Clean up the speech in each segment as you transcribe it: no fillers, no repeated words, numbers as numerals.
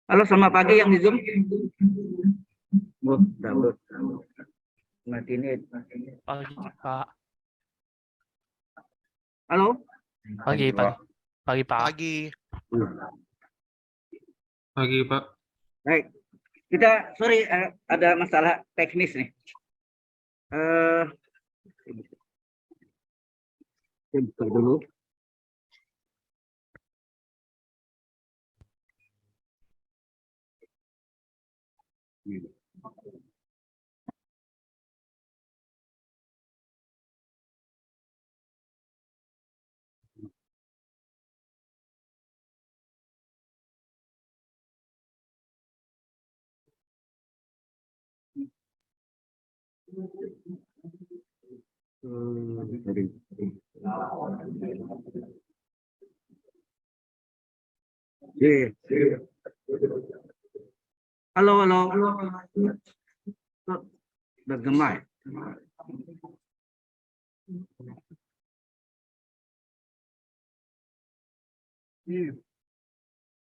Halo, selamat pagi yang di Zoom. Mati ini. Pagi, Pak. Halo. Pagi, Pak. Pagi, Pak. Pagi. Pagi, Pak. Baik. Kita, sorry, ada masalah teknis nih. Saya buka dulu. Halo, halo. Bergema.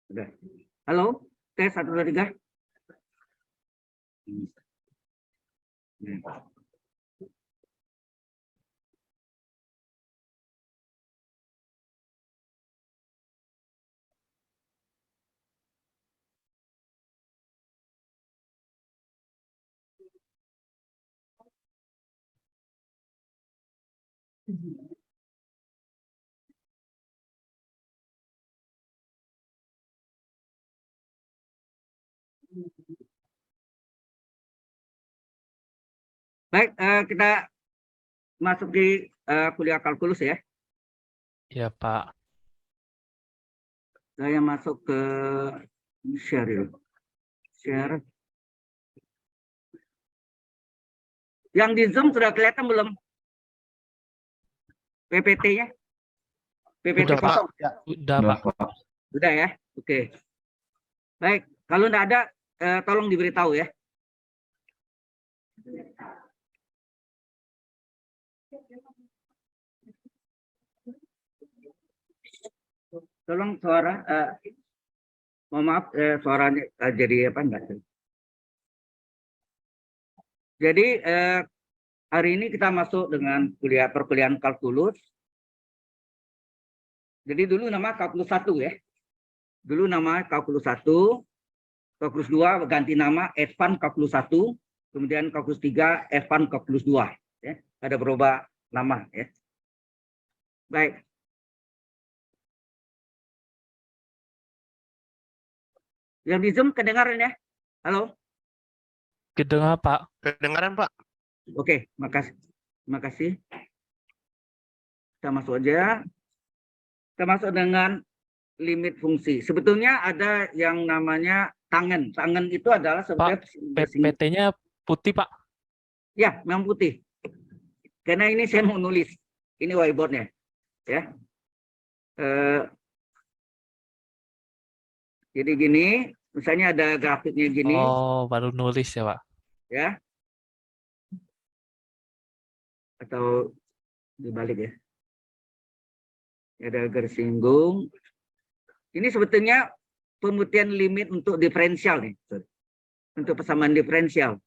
Udah. Halo, tes 1 2 3. Baik, kita masuk di kuliah kalkulus ya. Iya, Pak. Saya masuk ke share dulu. Share. Yang di Zoom sudah kelihatan belum? PPT-nya? PPT Udah, Pak. kosong? Udah, Pak. Sudah ya? Oke. Baik, kalau tidak ada, tolong diberitahu ya. Tolong suara, mohon maaf, suaranya jadi apa enggak? Jadi hari ini kita masuk dengan perkuliahan kalkulus. Jadi dulu nama kalkulus 1 ya. Dulu nama kalkulus 1, kalkulus 2 ganti nama advance kalkulus 1, kemudian kalkulus 3 advance kalkulus 2 ya. Ada berubah nama ya. Baik. Yang di Zoom kedengaran ya? Halo? Kedengar, Pak. Kedengaran, Pak? Oke, makasih. Kita masuk aja. Kita masuk dengan limit fungsi. Sebetulnya ada yang namanya tangen. Tangen itu adalah sebenarnya PPT-nya putih, Pak. Ya, memang putih. Karena ini saya mau nulis. Ini whiteboard-nya. Ya. Jadi gini, misalnya ada grafiknya gini. Oh, baru nulis ya, Pak. Ya. Atau dibalik ya. Ada garis singgung. Ini sebetulnya pemutihan limit untuk diferensial nih. Untuk persamaan diferensial.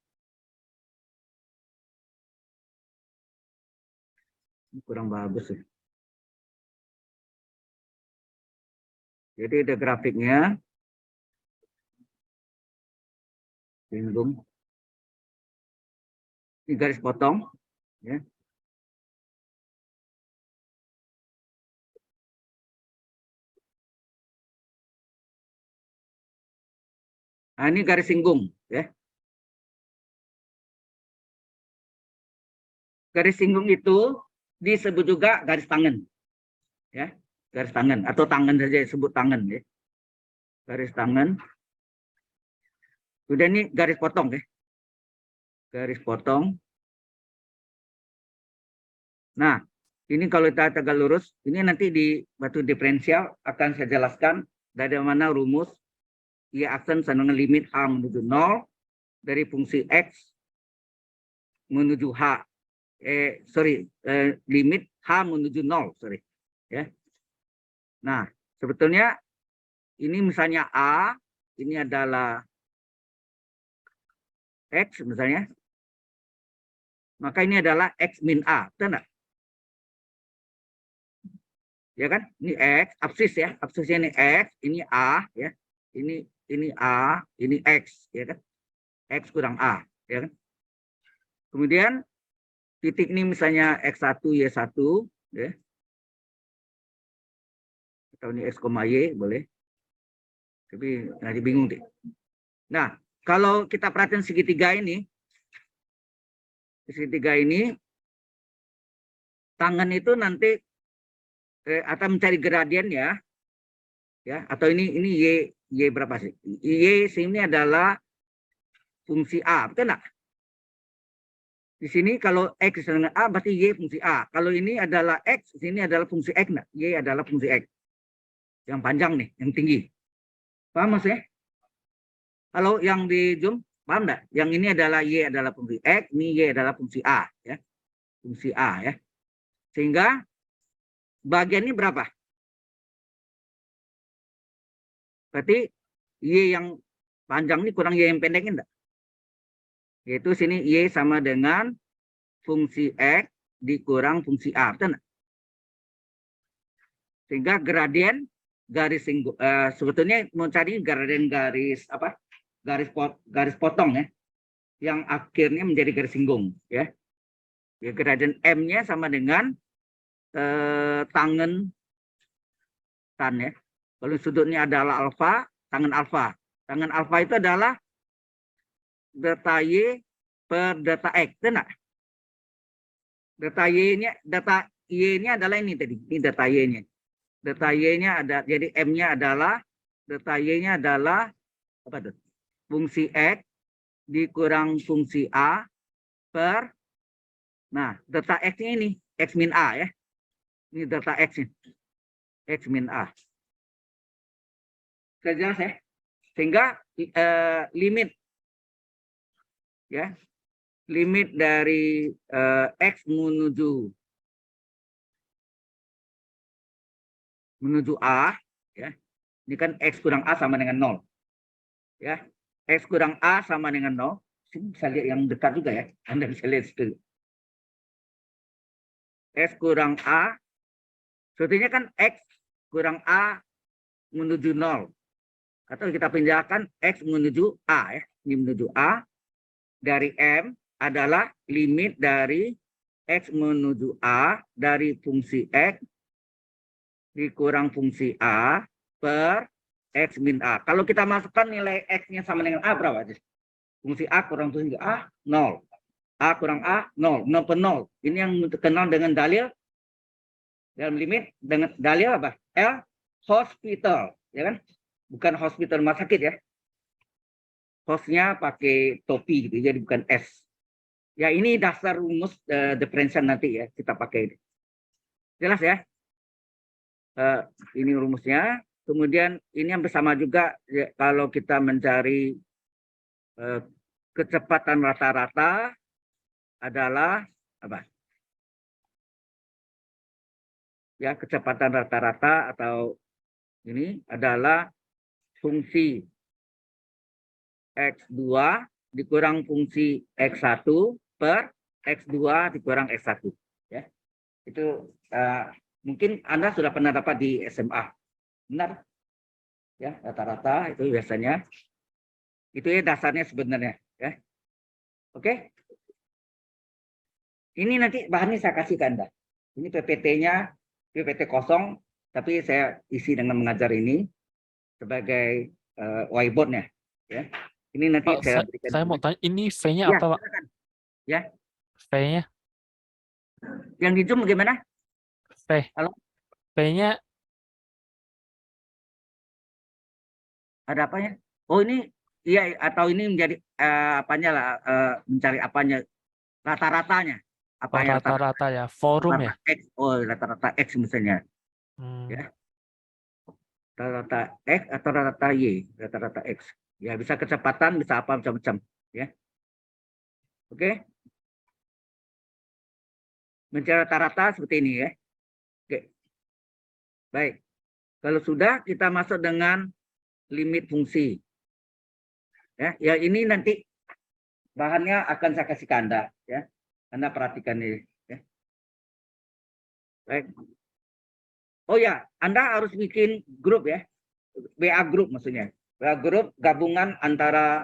Kurang bagus ya. Jadi ada grafiknya. Singgung. Ini garis potong. Ya. Nah, ini garis singgung, ya. Garis singgung itu disebut juga garis tangan, ya, garis tangan atau tangan saja disebut tangan, ya. Garis tangan. Udah ini garis potong, ya. Garis potong. Nah, ini kalau kita tegak lurus, ini nanti di batu diferensial akan saya jelaskan dari mana rumus Y aksen sama limit H menuju 0 dari fungsi X menuju H. Limit H menuju 0, ya. Nah, sebetulnya ini misalnya A, ini adalah X misalnya, maka ini adalah X min A, betul nggak? Ya kan? Ini X, absis ya, absisnya ini X, ini A, ya, ini A, ini X, ya kan? X kurang A, ya kan? Kemudian titik ini misalnya X1, Y1, ya. Atau ini X, Y, boleh. Tapi nanti bingung deh. Nah, kalau kita perhatikan segitiga ini, tangan itu nanti atau mencari gradien ya, atau ini y berapa sih? Y sini adalah fungsi A, betul nggak? Di sini kalau X dengan A berarti Y fungsi A. Kalau ini adalah X, sini adalah fungsi X. Nah, Y adalah fungsi X. Yang panjang nih, yang tinggi. Paham maksudnya? Kalau yang di zoom, paham nggak? Yang ini adalah Y adalah fungsi X, ini Y adalah fungsi A. Ya. Fungsi A. Ya. Sehingga bagian ini berapa? Berarti Y yang panjang ini kurang Y yang pendek enggak? Yaitu sini Y sama dengan fungsi X dikurang fungsi A. Betul enggak? Sehingga gradien garis sebetulnya mau cari gradien garis apa? Garis potong ya. Yang akhirnya menjadi garis singgung ya. Ya gradien M-nya sama dengan tangen tan ya. Kalau sudutnya adalah alfa, tangen alfa. Tangen alfa itu adalah delta Y per delta X, benar? Delta Y-nya adalah ini tadi, ini delta Y-nya. Delta Y-nya ada, jadi M-nya adalah, delta Y-nya adalah apa tuh? Fungsi X dikurang fungsi A per, nah delta X-nya ini, X min A ya. Ini delta X-nya, X min A. Jelas ya? Sehingga limit ya, limit dari X menuju A ya. Ini kan X kurang A sama dengan 0. Ya. X kurang A sama dengan 0. Sini bisa lihat yang dekat juga ya. Anda bisa lihat situ. X kurang A. Sebetulnya kan X kurang A menuju 0. Atau kita pindahkan X menuju A ya. Ini menuju A. Dari M adalah limit dari X menuju A dari fungsi X dikurang fungsi A per X min A. Kalau kita masukkan nilai X-nya sama dengan A berapa? Fungsi A kurang fungsi A, 0. A kurang A, 0. 0 per 0. Ini yang terkenal dengan dalil dalam limit dengan dalil apa? L hospital, ya kan? Bukan hospital rumah sakit ya. Hostnya pakai topi gitu, jadi bukan S. Ya ini dasar rumus diferensial nanti ya kita pakai. Jelas ya? Ini rumusnya. Kemudian ini yang bersama juga ya, kalau kita mencari kecepatan rata-rata adalah apa? Ya kecepatan rata-rata atau ini adalah fungsi X2 dikurang fungsi X1 per X2 dikurang X1. Ya. Itu mungkin Anda sudah pernah dapat di SMA. Benar? Ya, rata-rata itu biasanya. Itu ya dasarnya sebenarnya. Ya. Oke? Ini nanti bahannya saya kasih ke Anda. Ini PPT-nya, PPT kosong, tapi saya isi dengan mengajar ini sebagai whiteboard-nya. Ya. Ini nanti Pak, saya berikan. saya mau tanya, ini V-nya Ya, apa, Pak? silakan. Ya. V-nya? Yang di Zoom bagaimana? V. Halo? V-nya Ada apanya? Oh ini, iya atau ini menjadi apanya lah, mencari apanya, rata-ratanya. Apa yang rata-rata ya, forum ya? rata-rata X? Oh rata-rata X misalnya. Hmm. Ya. Rata-rata X atau rata-rata Y, rata-rata X. Ya bisa kecepatan, bisa apa macam-macam. Ya. Oke. Mencari rata-rata seperti ini ya. Oke. Baik. Kalau sudah kita masuk dengan limit fungsi. Ya, ini nanti bahannya akan saya kasih ke Anda. Ya, Anda perhatikan ini. Ya. Baik. Oh ya, Anda harus bikin grup ya, WA grup maksudnya. WA grup gabungan antara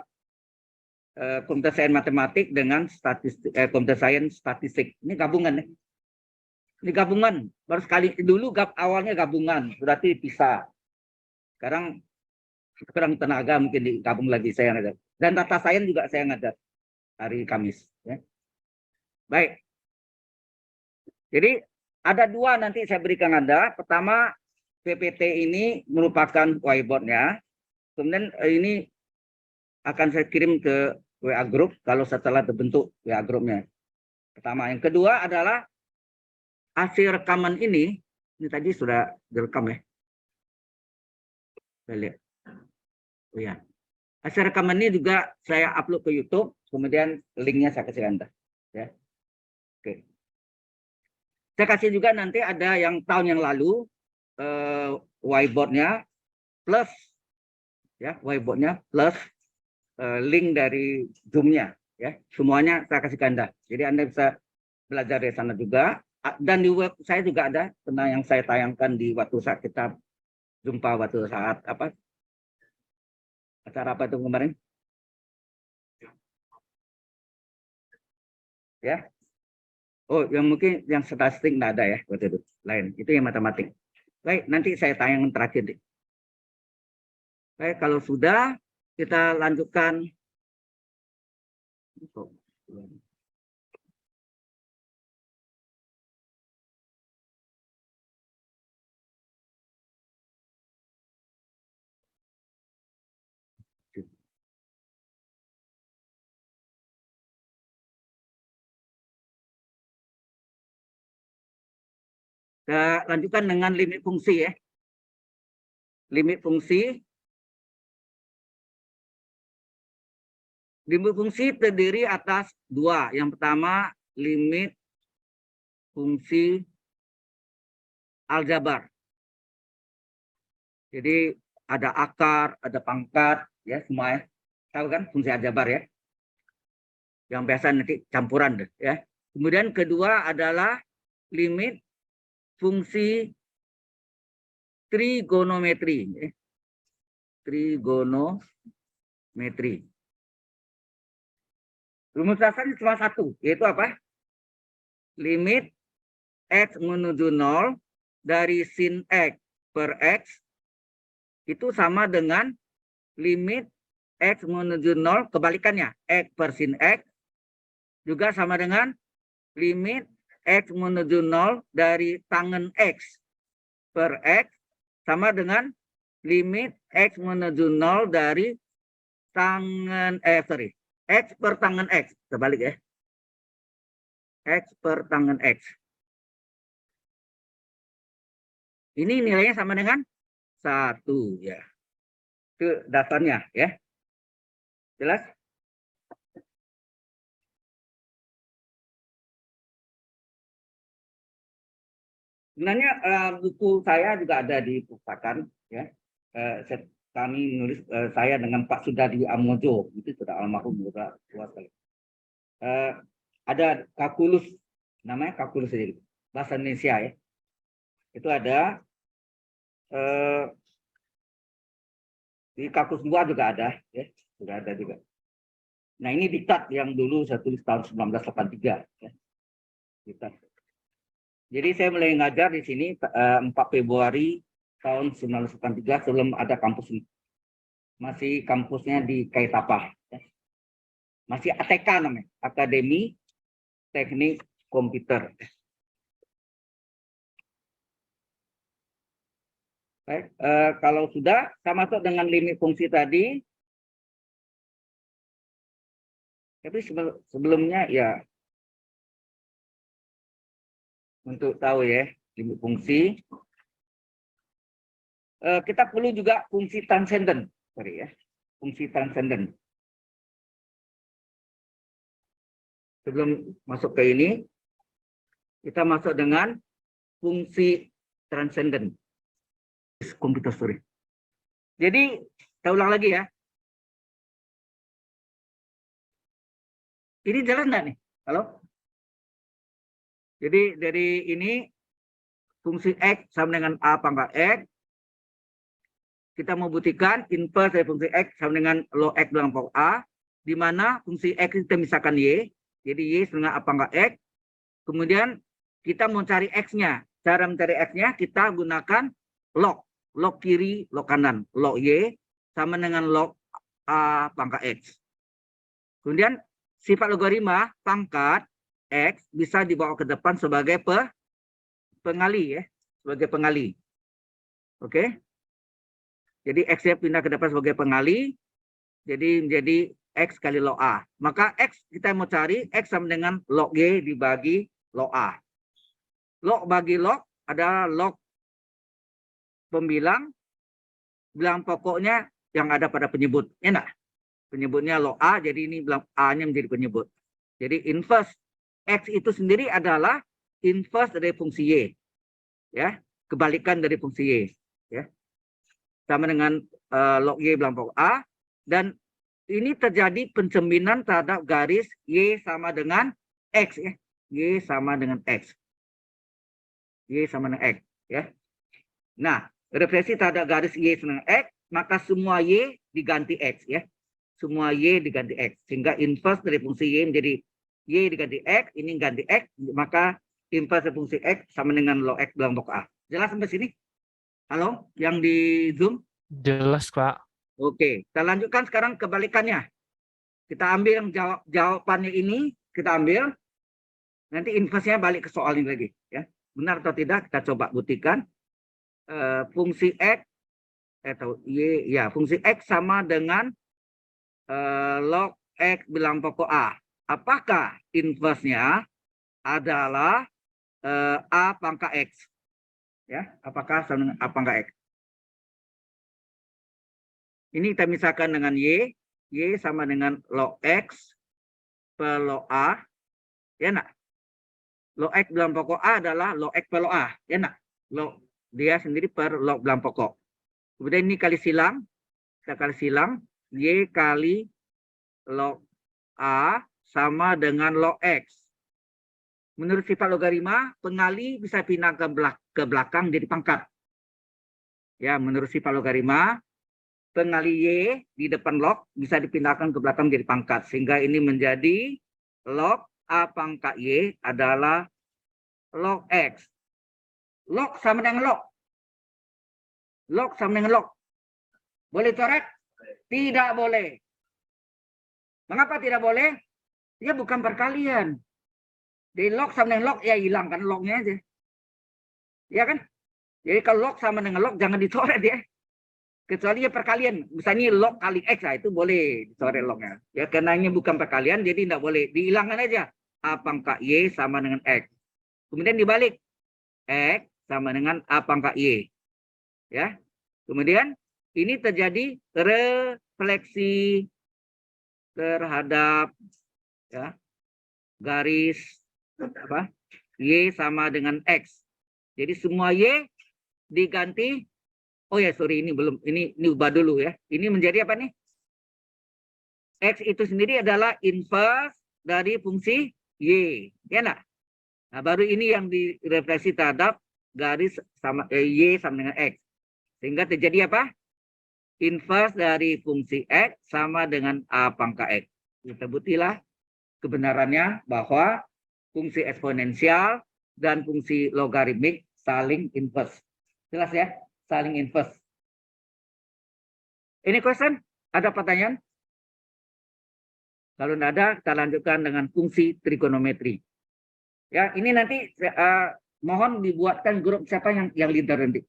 computer science matematik dengan computer science statistik. Ini gabungan ya. Ini gabungan. Baru sekali dulu awalnya gabungan, berarti bisa. Sekarang kurang tenaga mungkin digabung lagi saya ngajar. Dan data science juga saya ngajar hari Kamis. Ya. Baik. Jadi ada dua nanti saya berikan Anda. Pertama, PPT ini merupakan whiteboard-nya. Kemudian ini akan saya kirim ke WA Group kalau setelah terbentuk WA Group-nya. Pertama. Yang kedua adalah hasil rekaman ini tadi sudah direkam ya. Saya lihat. Oh ya. Hasil rekaman ini juga saya upload ke YouTube, kemudian linknya saya kasih Anda. Ya. Oke. Saya kasih juga nanti ada yang tahun yang lalu whiteboard-nya plus ya, whiteboard-nya plus link dari Zoom-nya ya. Semuanya saya kasih ke Anda. Jadi Anda bisa belajar dari sana juga. Dan di web saya juga ada tentang yang saya tayangkan di waktu saat kita jumpa waktu saat apa acara apa itu kemarin ya. Oh, yang mungkin yang statistik nggak ada ya waktu itu, lain itu yang matematik. Baik, nanti saya tayang terakhir deh. Baik, kalau sudah kita lanjutkan. Kita lanjutkan dengan limit fungsi ya. Limit fungsi. Limit fungsi terdiri atas dua. Yang pertama, limit fungsi aljabar. Jadi ada akar, ada pangkat, ya semua ya. Tahu kan fungsi aljabar ya? Yang biasa nanti campuran deh, ya. Kemudian kedua adalah limit fungsi trigonometri. Ya. Trigonometri. Rumus dasarnya cuma satu, yaitu apa? Limit X menuju 0 dari sin X per X itu sama dengan limit X menuju 0, kebalikannya, X per sin X, juga sama dengan limit X menuju 0 dari tangen X per X, sama dengan limit X menuju 0 dari tangen, X per tangen X, terbalik ya. X per tangen X. Ini nilainya sama dengan 1 ya. Itu dasarnya ya. Jelas? Sebenarnya buku saya juga ada di perpustakaan ya. Kami menulis saya dengan Pak Sudadi Ammojo, itu sudah almarhum sudah tua sekali. Ada kalkulus, namanya kalkulus sendiri, bahasa Indonesia ya. Itu ada di kalkulus 2 juga ada ya, sudah ada juga. Nah, ini diktat yang dulu saya tulis tahun 1983 ya. Diktat. Jadi saya mulai ngajar di sini 4 Februari tahun 1983 sebelum ada kampus ini. Masih kampusnya di Kaitapah. Ya. Masih ATK namanya, Akademi Teknik Komputer. Baik, kalau sudah, saya masuk dengan limit fungsi tadi. Tapi sebelumnya ya, untuk tahu ya, limit fungsi. Kita perlu juga fungsi transenden. Sorry ya, fungsi transenden. Sebelum masuk ke ini, kita masuk dengan fungsi transenden. Komputer, sorry. Jadi, saya ulang lagi ya. Ini jelas nggak nih? Halo? Jadi dari ini fungsi X sama dengan A pangkat X. Kita mau buktikan inverse dari fungsi X sama dengan log X dalam pokok A. Di mana fungsi X kita misalkan Y. Jadi Y sama dengan A pangkat X. Kemudian kita mau cari X-nya. Cara mencari X-nya kita gunakan log. Log kiri, log kanan. Log Y sama dengan log A pangkat X. Kemudian sifat logaritma pangkat X bisa dibawa ke depan sebagai pengali ya, sebagai pengali. Oke. Jadi X-nya pindah ke depan sebagai pengali. Jadi menjadi X kali log A. Maka X kita mau cari X sama dengan log Y dibagi log A. Log bagi log adalah log pembilang, bilang pokoknya yang ada pada penyebut. Ya enggak? Penyebutnya log A, jadi ini bilang A-nya menjadi penyebut. Jadi inverse X itu sendiri adalah inverse dari fungsi Y. Ya, kebalikan dari fungsi Y. Ya. Sama dengan log Y bilang pokok A. Dan ini terjadi pencerminan terhadap garis Y sama dengan X. Ya. Y sama dengan X. Y sama dengan X. Ya. Nah, refleksi terhadap garis Y sama dengan X, maka semua Y diganti X. Ya. Semua Y diganti X. Sehingga inverse dari fungsi Y menjadi Y diganti X, ini ganti X, maka inverse dari fungsi X sama dengan log X bilang pokok A. Jelas sampai sini? Halo, yang di Zoom? Jelas, Pak. Oke, kita lanjutkan sekarang kebalikannya. Kita ambil yang jawabannya ini, kita ambil. Nanti inverse-nya balik ke soal ini lagi. Ya. Benar atau tidak, kita coba buktikan. Fungsi X, atau Y, ya, fungsi X sama dengan log X bilang pokok A. Apakah inverse-nya adalah A pangkat X? Ya, apakah sama dengan A pangkat X? Ini kita misalkan dengan Y. Y sama dengan log X per log A. Ya nak? Log X dalam pokok A adalah log X per log A. Ya nak? Log dia sendiri per log dalam pokok. Kemudian ini kali silang. Kita kali silang. Y kali log A sama dengan log X. Menurut sifat logaritma, pengali bisa pindah ke belakang jadi pangkat. Ya, menurut sifat logaritma, pengali Y di depan log bisa dipindahkan ke belakang jadi pangkat. Sehingga ini menjadi log A pangkat Y adalah log X. Log sama dengan log. Log sama dengan log. Boleh coret? Tidak boleh. Mengapa tidak boleh? Dia bukan perkalian. Di log sama dengan log, ya hilangkan lognya aja. Ya kan? Jadi kalau log sama dengan log, jangan dicoret ya. Kecuali ya perkalian. Misalnya log kali X, nah, itu boleh dicoret lognya. Ya, karena ini bukan perkalian, jadi tidak boleh. Dihilangkan aja. A pangkat Y sama dengan X. Kemudian dibalik. X sama dengan A pangkat Y. Ya. Kemudian ini terjadi refleksi terhadap ya, garis apa? Y sama dengan X. Jadi semua Y diganti. Oh ya, sorry, ini belum. Ini ubah dulu ya. Ini menjadi apa nih? X itu sendiri adalah inverse dari fungsi Y. Ya enggak? Nah, baru ini yang direfleksi terhadap garis sama Y sama dengan X. Sehingga terjadi apa? Inverse dari fungsi X sama dengan A pangkat X. Kita buktilah kebenarannya bahwa fungsi eksponensial dan fungsi logaritmik saling inverse. Jelas ya? Saling inverse. Ini question? Ada pertanyaan? Kalau tidak ada, kita lanjutkan dengan fungsi trigonometri. Ya, ini nanti mohon dibuatkan grup siapa yang leader nanti.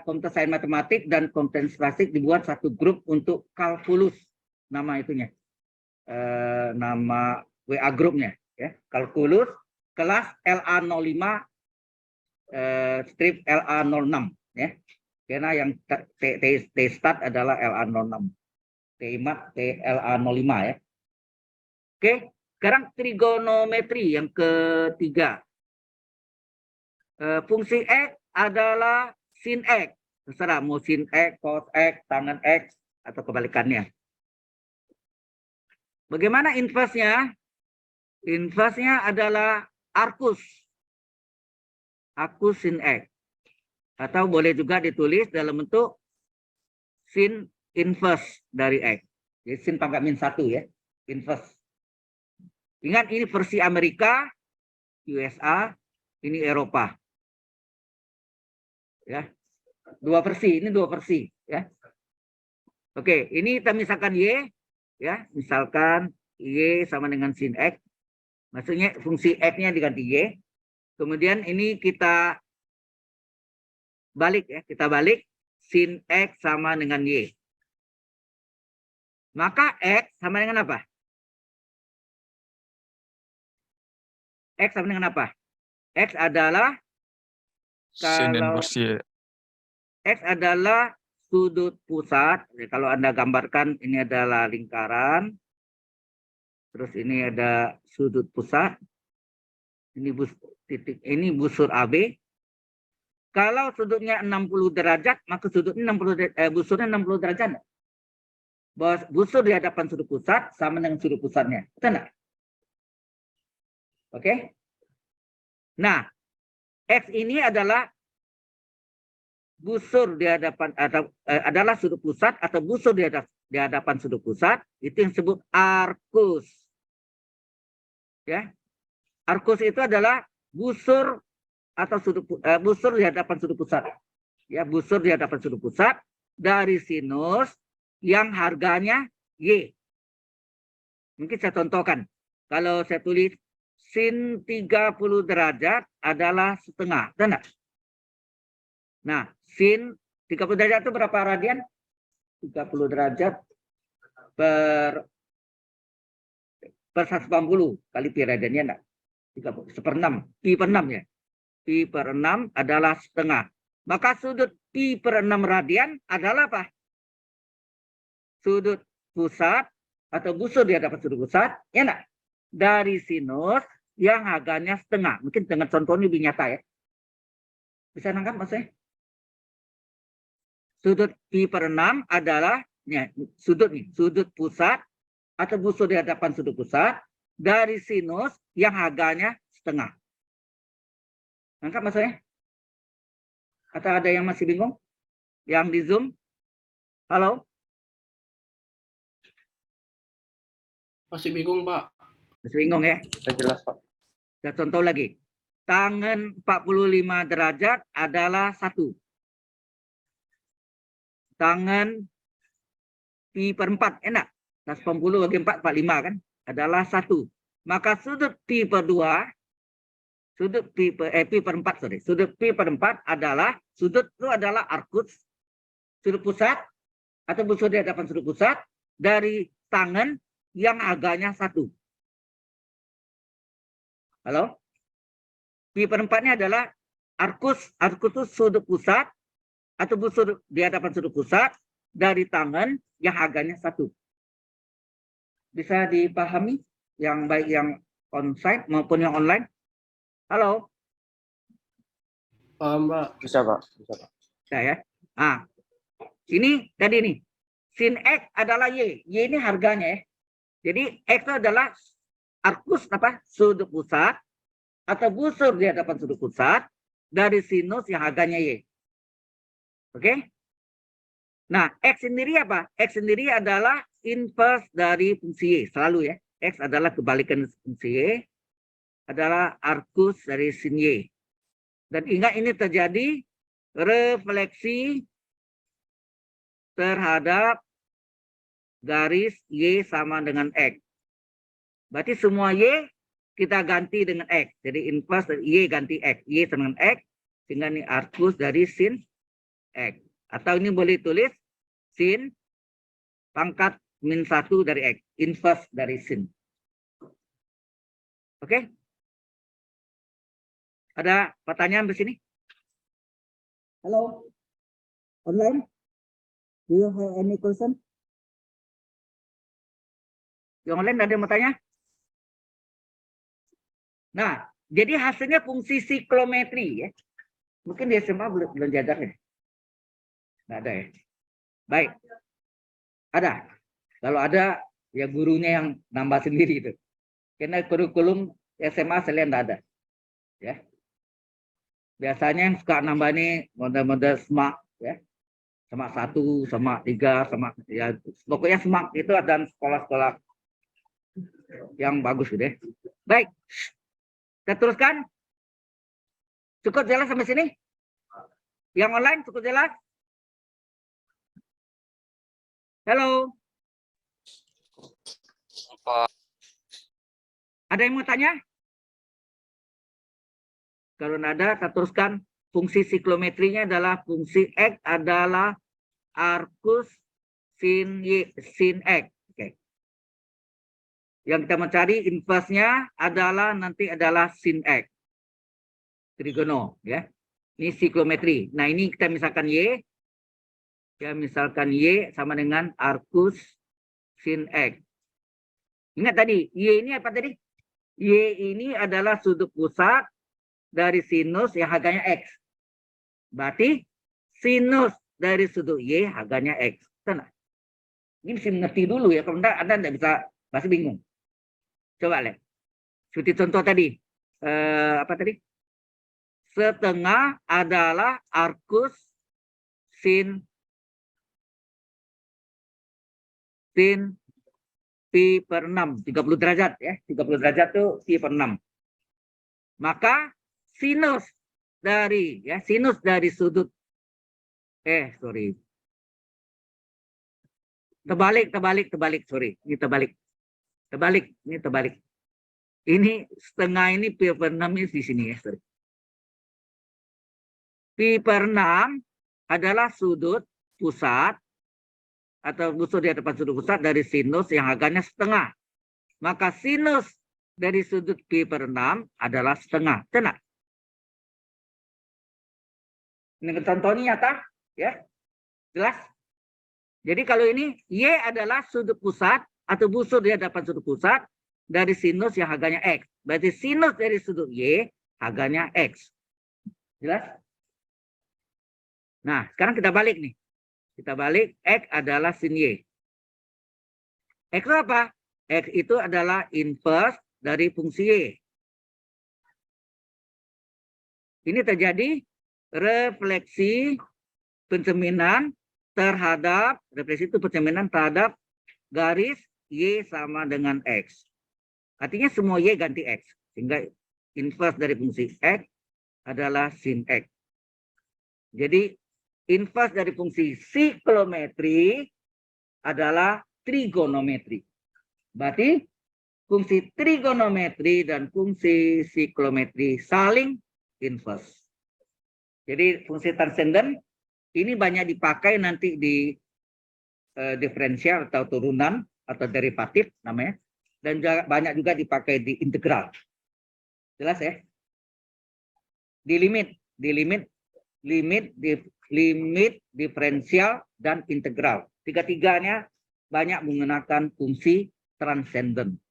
Komputer sains matematik dan komputer statistik dibuat satu grup untuk kalkulus, nama itunya. Nama WA grupnya ya, kalkulus kelas LA05 strip LA06 ya, karena yang T start adalah LA06, T LA05 ya. Oke, sekarang trigonometri yang ketiga. Fungsi X adalah sin X, terserah mau sin X, cos X, tangen X atau kebalikannya. Bagaimana inverse-nya? Inverse-nya adalah arcus. Arcus sin X. Atau boleh juga ditulis dalam bentuk sin inverse dari X. Jadi sin pangkat min 1 ya. Inverse. Ingat ini versi Amerika, USA, ini Eropa. Ya. Dua versi, ini dua versi ya. Oke, ini kita misalkan Y ya, misalkan Y sama dengan sin X. Maksudnya fungsi X-nya diganti Y. Kemudian ini kita balik ya, kita balik sin X sama dengan Y. Maka X sama dengan apa? X sama dengan apa? X adalah Sin kalau inverse Y. X adalah sudut pusat. Jadi, kalau Anda gambarkan ini adalah lingkaran. Terus ini ada sudut pusat. Ini titik ini busur AB. Kalau sudutnya 60 derajat, maka sudutnya 60 busurnya 60 derajat. Bahwa busur di hadapan sudut pusat sama dengan sudut pusatnya. Betul enggak? Oke. Nah, X ini adalah busur di hadapan atau adalah sudut pusat atau busur di hadapan sudut pusat, itu yang disebut arcus. Ya. Arcus itu adalah busur atau busur di hadapan sudut pusat. Ya, busur di hadapan sudut pusat dari sinus yang harganya Y. Mungkin saya contohkan. Kalau saya tulis sin 30 derajat adalah setengah. Betul enggak? Nah, sin 30 derajat itu berapa radian? 30 derajat per 180 kali pi radiannya enggak? 30 1/6, pi per 6 ya. Pi per 6 adalah setengah. Maka sudut pi per 6 radian adalah apa? Sudut pusat atau busur di hadapan sudut pusat, ya enggak? Dari sinus yang harganya setengah. Mungkin dengan contoh ini lebih nyata ya. Bisa nangkap maksudnya? Sudut pi per 6 adalah ya, sudut pusat atau busur di hadapan sudut pusat dari sinus yang harganya setengah. Nangkap maksudnya? Atau ada yang masih bingung? Yang di Zoom? Halo? Masih bingung, Pak. Masih bingung ya? Sudah jelas, Pak. Kita contoh lagi. Tangan 45 derajat adalah 1. Tangan pi per 4, enak. 180 bagi 4, 45 kan? Adalah 1. Maka sudut pi per 2, sudut pi per 4, sorry. Sudut pi per 4 adalah, sudut itu adalah arcus, sudut pusat, atau busur di hadapan sudut pusat, dari tangan yang agaknya 1. Halo? Pi per 4-nya adalah arcus itu sudut pusat, atau busur di hadapan sudut pusat, dari tangan yang agaknya 1. Bisa dipahami? Yang baik yang on-site maupun yang online? Halo? Paham, Pak. Bisa, Pak. Bisa, Pak. Bisa ya? Nah, ini tadi nih. Sin X adalah Y. Y ini harganya ya. Jadi X itu adalah arcus apa? Sudut pusat atau busur di hadapan sudut pusat dari sinus yang harganya Y. Oke? Nah, X sendiri apa? X sendiri adalah inverse dari fungsi Y. Selalu ya. X adalah kebalikan fungsi Y. Adalah arcus dari sin Y. Dan ingat ini terjadi refleksi terhadap garis Y sama dengan X. Berarti semua Y kita ganti dengan X. Jadi inverse dari Y ganti X. Y sama dengan X. Sehingga ini arcus dari sin X. Atau ini boleh tulis sin pangkat min 1 dari X. Inverse dari sin. Oke? Ada pertanyaan di sini? Halo? Online? Do you have any question? Yang online ada yang mau tanya? Nah, jadi hasilnya fungsi siklometri ya. Mungkin di SMA belum diajar ya? Nggak ada ya? Baik. Ada. Kalau ada, Ya gurunya yang nambah sendiri itu. Karena kurikulum SMA selain tidak ada. Ya. Biasanya yang suka nambah ini model-model SMART, ya. SMART 1, SMART 3, SMART ya pokoknya SMART itu ada sekolah-sekolah yang bagus gitu ya. Baik. Kita teruskan. Cukup jelas sampai sini? Yang online cukup jelas? Halo. Pak. Ada yang mau tanya? Kalau ada, kita teruskan. Fungsi siklometrinya adalah fungsi X adalah arcus sin Y, sin X. Oke. Yang kita mencari inverse-nya adalah nanti adalah sin X. Trigono, ya. Ini siklometri. Nah, ini kita misalkan Y. Ya, misalkan Y sama dengan arcus sin X. Ingat tadi, Y ini apa tadi? Y ini adalah sudut pusat dari sinus yang harganya X. Berarti sinus dari sudut Y harganya X. Tenang. Ini mesti mengerti dulu ya. Kalau enggak, Anda tidak bisa, masih bingung. Coba lihat. Seperti contoh tadi. Apa tadi? Setengah adalah arcus sin pi per 6. 30 derajat ya. 30 derajat itu pi per 6. Maka sinus dari sudut terbalik, sorry. Ini terbalik. Ini setengah ini pi per 6 ini di sini ya, sorry. Pi per 6 adalah sudut pusat atau busur di hadapan sudut pusat dari sinus yang harganya setengah. Maka sinus dari sudut pi per 6 adalah setengah. Tenang. Ini contohnya nyata, ya. Jelas? Jadi kalau ini Y adalah sudut pusat atau busur di hadapan sudut pusat dari sinus yang harganya X. Berarti sinus dari sudut Y harganya X. Jelas? Nah, sekarang kita balik nih. Kita balik, X adalah sin Y. X itu apa? X itu adalah inverse dari fungsi Y. Ini terjadi refleksi pencerminan terhadap, refleksi itu pencerminan terhadap garis Y sama dengan X. Artinya semua Y ganti X. Sehingga inverse dari fungsi X adalah sin X. Jadi inverse dari fungsi siklometri adalah trigonometri. Berarti fungsi trigonometri dan fungsi siklometri saling inverse. Jadi fungsi transenden ini banyak dipakai nanti di diferensial atau turunan atau derivatif namanya. Dan banyak juga dipakai di integral. Jelas ya? Di limit, diferensial, dan integral. Tiga-tiganya banyak menggunakan fungsi transenden.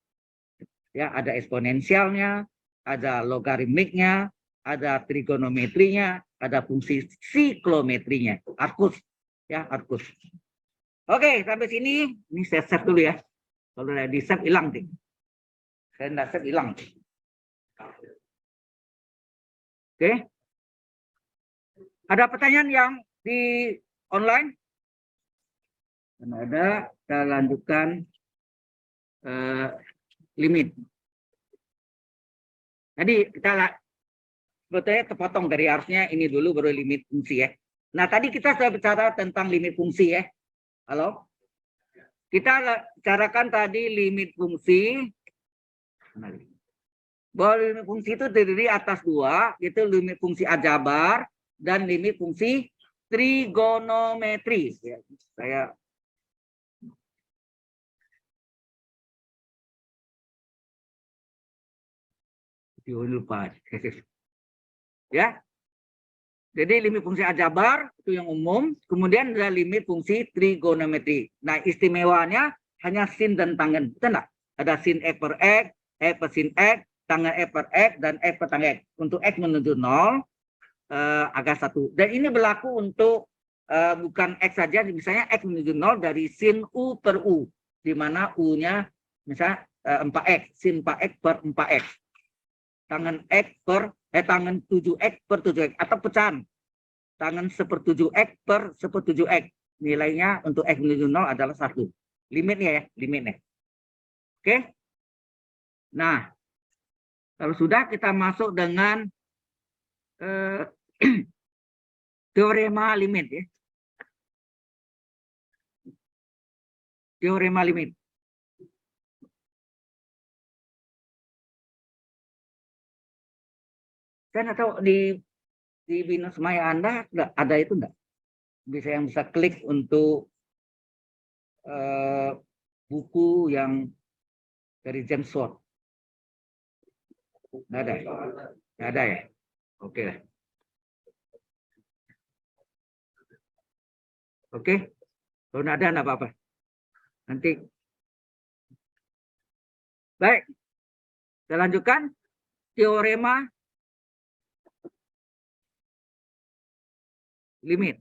Ya, ada eksponensialnya, ada logaritmiknya, ada trigonometrinya, ada fungsi siklometrinya, arcus. Ya, arcus. Oke, sampai sini. Ini saya save dulu ya. Kalau udah di save hilang nih. Saya nggak save hilang. Oke. Ada pertanyaan yang di online? Kalau ada, kita lanjutkan limit. Jadi kita sebetulnya terpotong dari harusnya ini dulu baru limit fungsi ya. Nah tadi kita sudah bicara tentang limit fungsi ya. Halo? Kita bicarakan tadi limit fungsi. Bahwa limit fungsi itu terdiri atas dua, yaitu limit fungsi aljabar dan limit fungsi trigonometri. Ya, saya lupa. Ya. Jadi limit fungsi aljabar itu yang umum, kemudian ada limit fungsi trigonometri. Nah, istimewanya hanya sin dan tangen. Betul enggak? Ada sin X per X, X per sin X, tangen X per X, dan X per tangen X. Untuk X menuju 0, agak 1. Dan ini berlaku untuk bukan X saja, misalnya X menuju 0 dari sin U per U. di mana U-nya misalnya 4X, sin 4X per 4X. Tangan X per, tangan 7X per 7X. Atau pecahan. Tangan 1/7X per 1/7X. Nilainya untuk X menuju 0 adalah 1. Limitnya ya, limitnya. Oke. Nah, kalau sudah kita masuk dengan teorema limit ya. Teorema limit. Saya nggak tahu di Binus Maya Anda ada itu enggak? Yang bisa klik untuk buku yang dari James Watt. Nggak ada? Nggak ada ya? Oke lah. Oke. Kalau nggak ada, nggak apa-apa. Nanti. Baik. Kita lanjutkan. Teorema limit.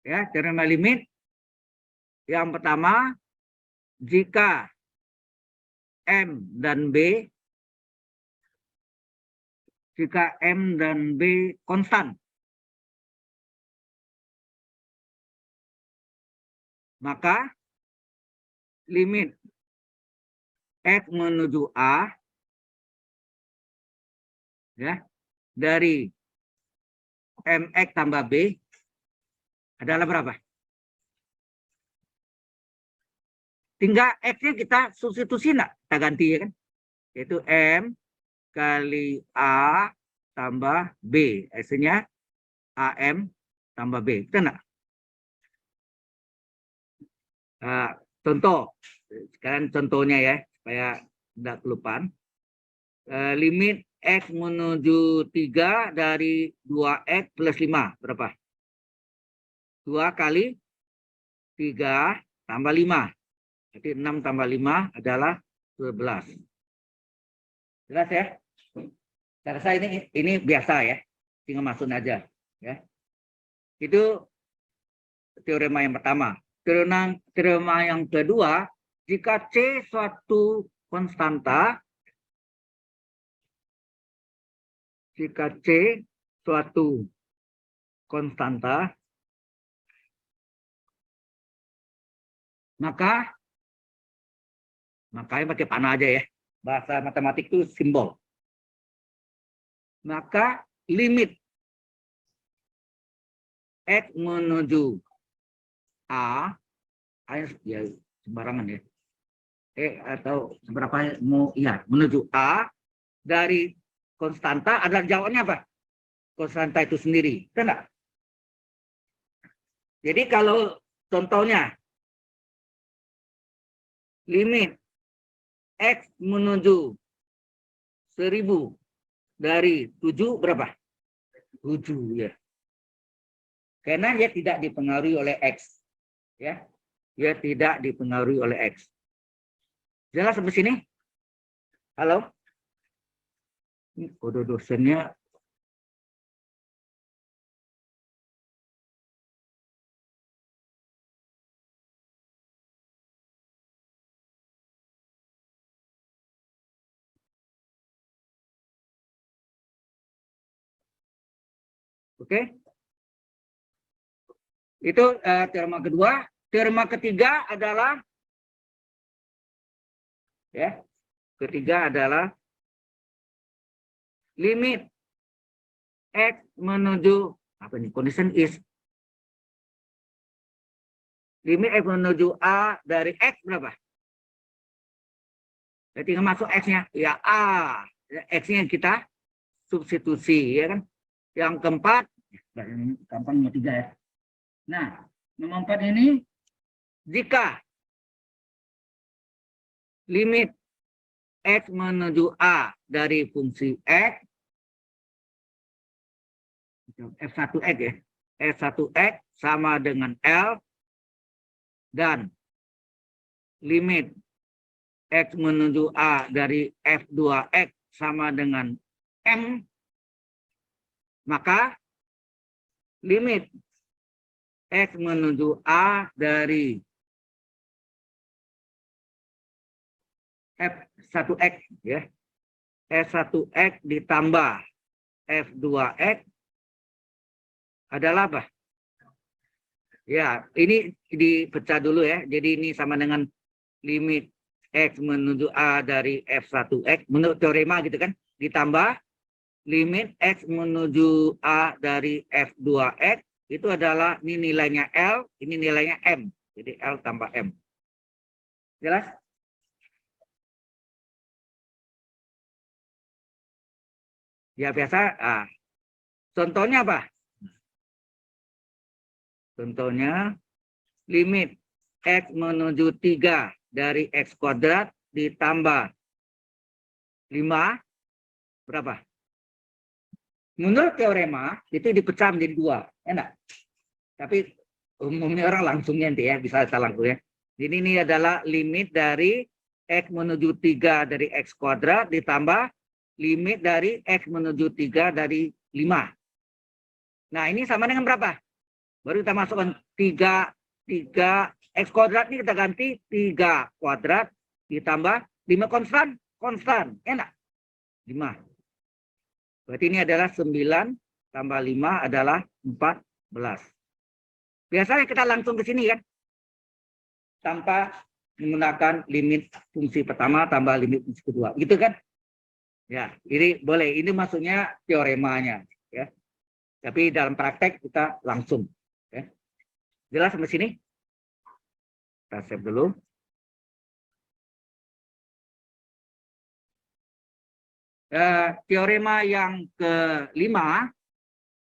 Ya, teorema limit. Yang pertama, jika M dan B, jika M dan B konstan, maka limit X menuju A ya dari MX tambah B adalah berapa? Tinggal X-nya kita substitusi enggak? Kita ganti ya kan? Yaitu M kali A tambah B. Hasilnya AM tambah B. Betul enggak? Contoh. Sekarang contohnya ya. Supaya tidak kelupaan. Limit X menuju 3 dari 2X plus 5. Berapa? 2 kali 3 tambah 5. Jadi 6 tambah 5 adalah 12. Jelas ya? Saya rasa ini biasa ya. Tinggal masukin aja. Ya. Itu teorema yang pertama. Teorema yang kedua, jika C suatu konstanta, jika C suatu konstanta, makanya pakai panah aja ya. Bahasa matematik itu simbol. Maka limit X menuju A, ya sembarangan ya. Atau seberapa mau ya menuju A dari konstanta adalah jawabannya apa? Konstanta itu sendiri, betul enggak? Jadi kalau contohnya limit X menuju 1000 dari 7 berapa? 7 ya. Karena dia tidak dipengaruhi oleh X. Ya. Dia tidak dipengaruhi oleh X. Jelas sampai sini? Halo? Ini kode dosennya. Oke. Itu teorema kedua. Teorema ketiga adalah ya. Ketiga adalah limit X menuju apa ini? Condition is limit X menuju A dari X berapa? Jadi tinggal masuk X-nya. Ya A. X-nya kita substitusi ya kan. Yang keempat, gampang nomor 3 ya. Nah, nomor 4 ini jika limit X menuju A dari fungsi X, F1X ya, F1X sama dengan L, dan limit X menuju A dari F2X sama dengan M, maka limit X menuju A dari F1X ya. F1X ditambah F2X adalah apa? Ya, ini dipecah dulu ya. Jadi ini sama dengan limit X menuju A dari F1X menurut teorema gitu kan. Ditambah limit X menuju A dari F2X itu adalah ini nilainya L, ini nilainya M. Jadi L tambah M. Jelas? Ya biasa. Contohnya apa? Contohnya limit X menuju 3 dari X kuadrat ditambah 5 berapa? Menurut teorema itu dipecah menjadi 2, enak. Tapi umumnya orang langsungnya nanti ya, bisa salah langsung ya. Jadi ini adalah limit dari X menuju 3 dari X kuadrat ditambah limit dari X menuju 3 dari 5. Nah ini sama dengan berapa? Baru kita masukkan 3 X kuadrat ini kita ganti 3 kuadrat ditambah 5 konstan, enak. 5. Berarti ini adalah 9 tambah 5 adalah 14. Biasanya kita langsung ke sini kan. Tanpa menggunakan limit fungsi pertama tambah limit fungsi kedua. Gitu kan? Ya, ini boleh. Ini maksudnya teoremanya. Ya. Tapi dalam praktek kita langsung. Ya. Jelas sampai sini? Kita save dulu. Teorema yang kelima.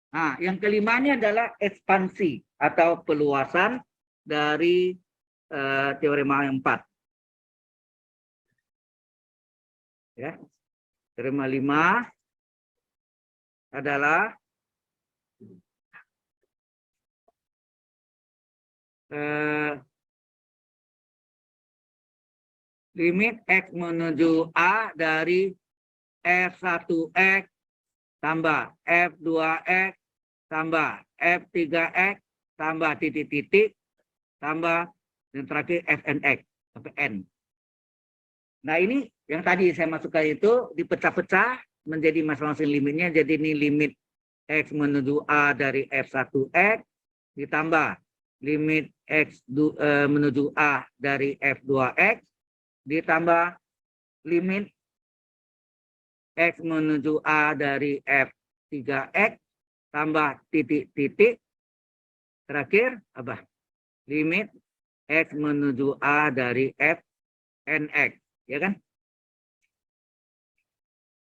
Nah, yang kelima ini adalah ekspansi atau peluasan dari teorema yang 4. Ya. Teorema 5 adalah limit X menuju A dari F1X tambah F2X tambah F3X tambah titik-titik tambah yang terakhir Fnx sampai N. Nah ini yang tadi saya masukkan itu dipecah-pecah menjadi masing-masing limitnya. Jadi ini limit X menuju A dari F1X ditambah limit X menuju A dari F2X ditambah limit X menuju A dari F3X tambah titik-titik terakhir apa? Limit X menuju A dari Fnx, ya kan?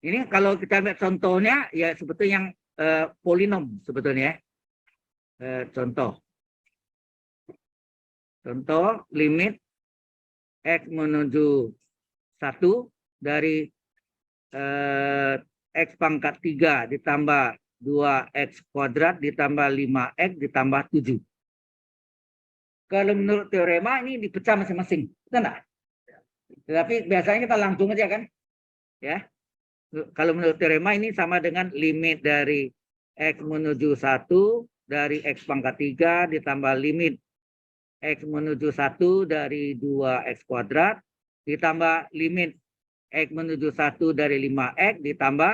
Ini kalau kita lihat contohnya ya sebetulnya yang polinom sebetulnya. Contoh limit X menuju 1 dari X pangkat 3 ditambah 2X kuadrat ditambah 5X ditambah 7. Kalau menurut teorema ini dipecah masing-masing. Betul enggak? Tetapi biasanya kita langsung aja kan. Ya. Kalau menurut teorema ini sama dengan limit dari X menuju 1 dari X pangkat 3 ditambah limit X menuju 1 dari 2X kuadrat ditambah limit X menuju 1 dari 5X ditambah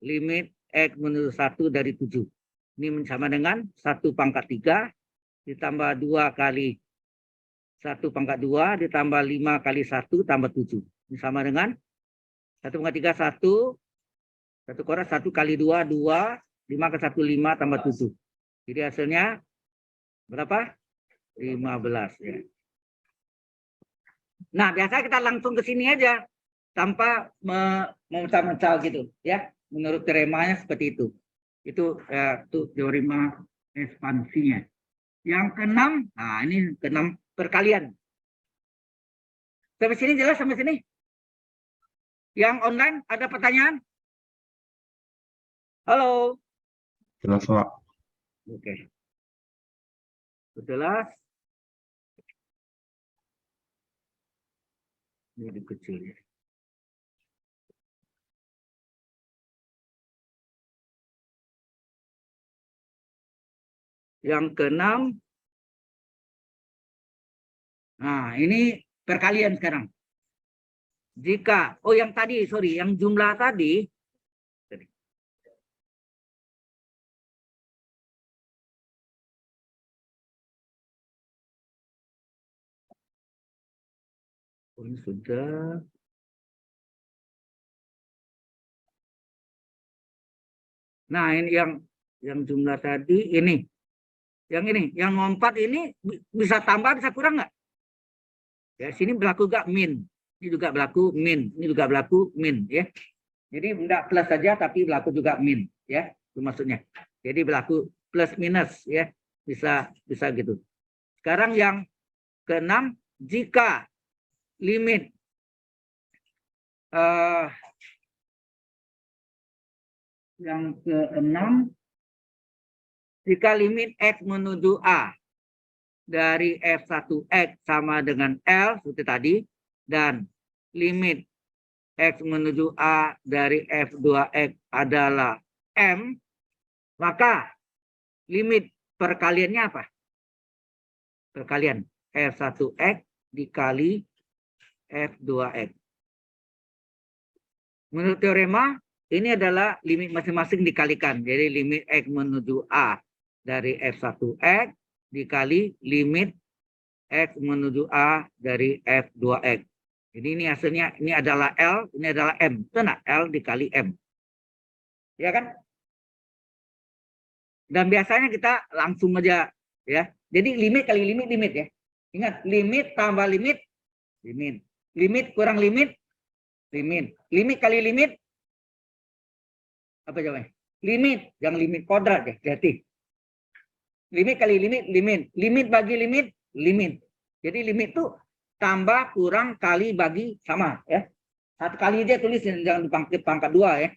limit X menuju 1 dari 7. Ini sama dengan 1 pangkat 3 ditambah 2 kali 1 pangkat 2 ditambah 5 kali 1 tambah 7. Ini sama dengan 1 pangkat 3, 1 kuadrat 1 kali 2, 2, 5 kali 1, 5 tambah 7. Jadi hasilnya berapa? 15 ya. Nah, biasa kita langsung ke sini aja tanpa memecah-mecah gitu ya. Menurut teoremanya seperti itu. Itu teorema ekspansinya. Yang keenam, nah ini keenam perkalian. Sampai sini jelas sampai sini? Yang online ada pertanyaan? Halo. Jelas, Pak. Oke. Jelas. Ini kecil ya. Yang keenam Nah, ini perkalian sekarang. Jika, oh yang tadi, sorry, yang jumlah tadi, oh, ini sudah. Nah, ini yang jumlah tadi ini. Yang ini, yang 4 ini bisa tambah, bisa kurang nggak? Ya, sini berlaku nggak min. Ini juga berlaku min. Ini juga berlaku min, ya. Jadi enggak plus saja, tapi berlaku juga min, ya. Itu maksudnya. Jadi berlaku plus minus, ya. Bisa gitu. Sekarang yang keenam, jika limit yang keenam, jika limit X menuju A dari F1X sama dengan L seperti tadi, dan limit X menuju A dari F2X adalah M, maka limit perkaliannya apa? Perkalian F1X dikali F2X. Menurut teorema, ini adalah limit masing-masing dikalikan. Jadi limit X menuju A dari F1X dikali limit X menuju A dari F2X. Jadi ini hasilnya, ini adalah L, ini adalah M. Itu enggak? L dikali M. Ya kan? Dan biasanya kita langsung aja, ya. Jadi limit kali limit, limit ya. Ingat, limit tambah limit, limit. Limit kurang limit, limit. Limit kali limit, apa jawabnya? Limit, yang limit kodrat ya, hati-hati. Limit kali limit, limit. Limit bagi limit, limit. Jadi limit itu tambah, kurang, kali, bagi, sama ya. Satu kali dia tulis, jangan pangkat 2 ya.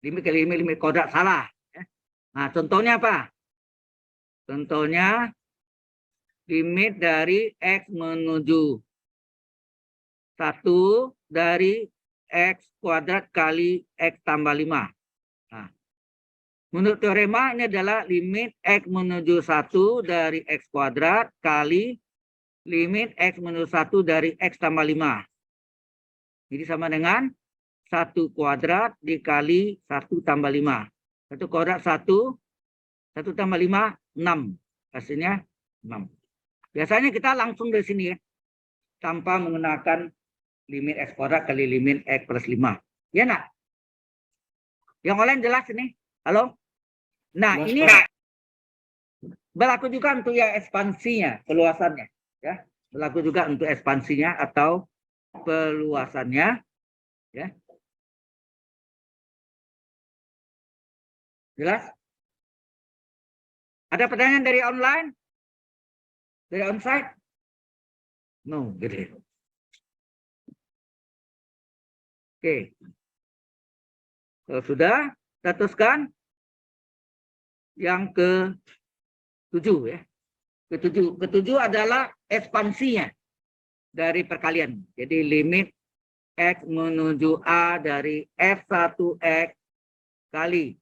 Limit kali limit, limit kodrat, salah. Ya. Nah, contohnya apa? Contohnya, limit dari X menuju 1 dari X kuadrat kali X tambah 5. Nah, menurut teorema ini adalah limit X menuju 1 dari X kuadrat kali limit X menuju 1 dari X tambah 5. Jadi sama dengan 1 kuadrat dikali 1 tambah 5. 1 kuadrat 1, 1 tambah 5, 6. Hasilnya 6. Biasanya kita langsung dari sini ya. Tanpa menggunakan limit X kuadrat kali limit X plus 5. Ya nak? Yang lain jelas ini? Halo? Nah, Mas, ini Pak. berlaku juga untuk yang ekspansinya, peluasannya. Ya, berlaku juga untuk ekspansinya atau peluasannya. Ya. Jelas? Ada pertanyaan dari online? Dari onsite? No, gitu. Oke. Kalau sudah, kita teruskan yang ke-7 ya. Ketujuh adalah ekspansinya dari perkalian. Jadi limit X menuju A dari F1X kali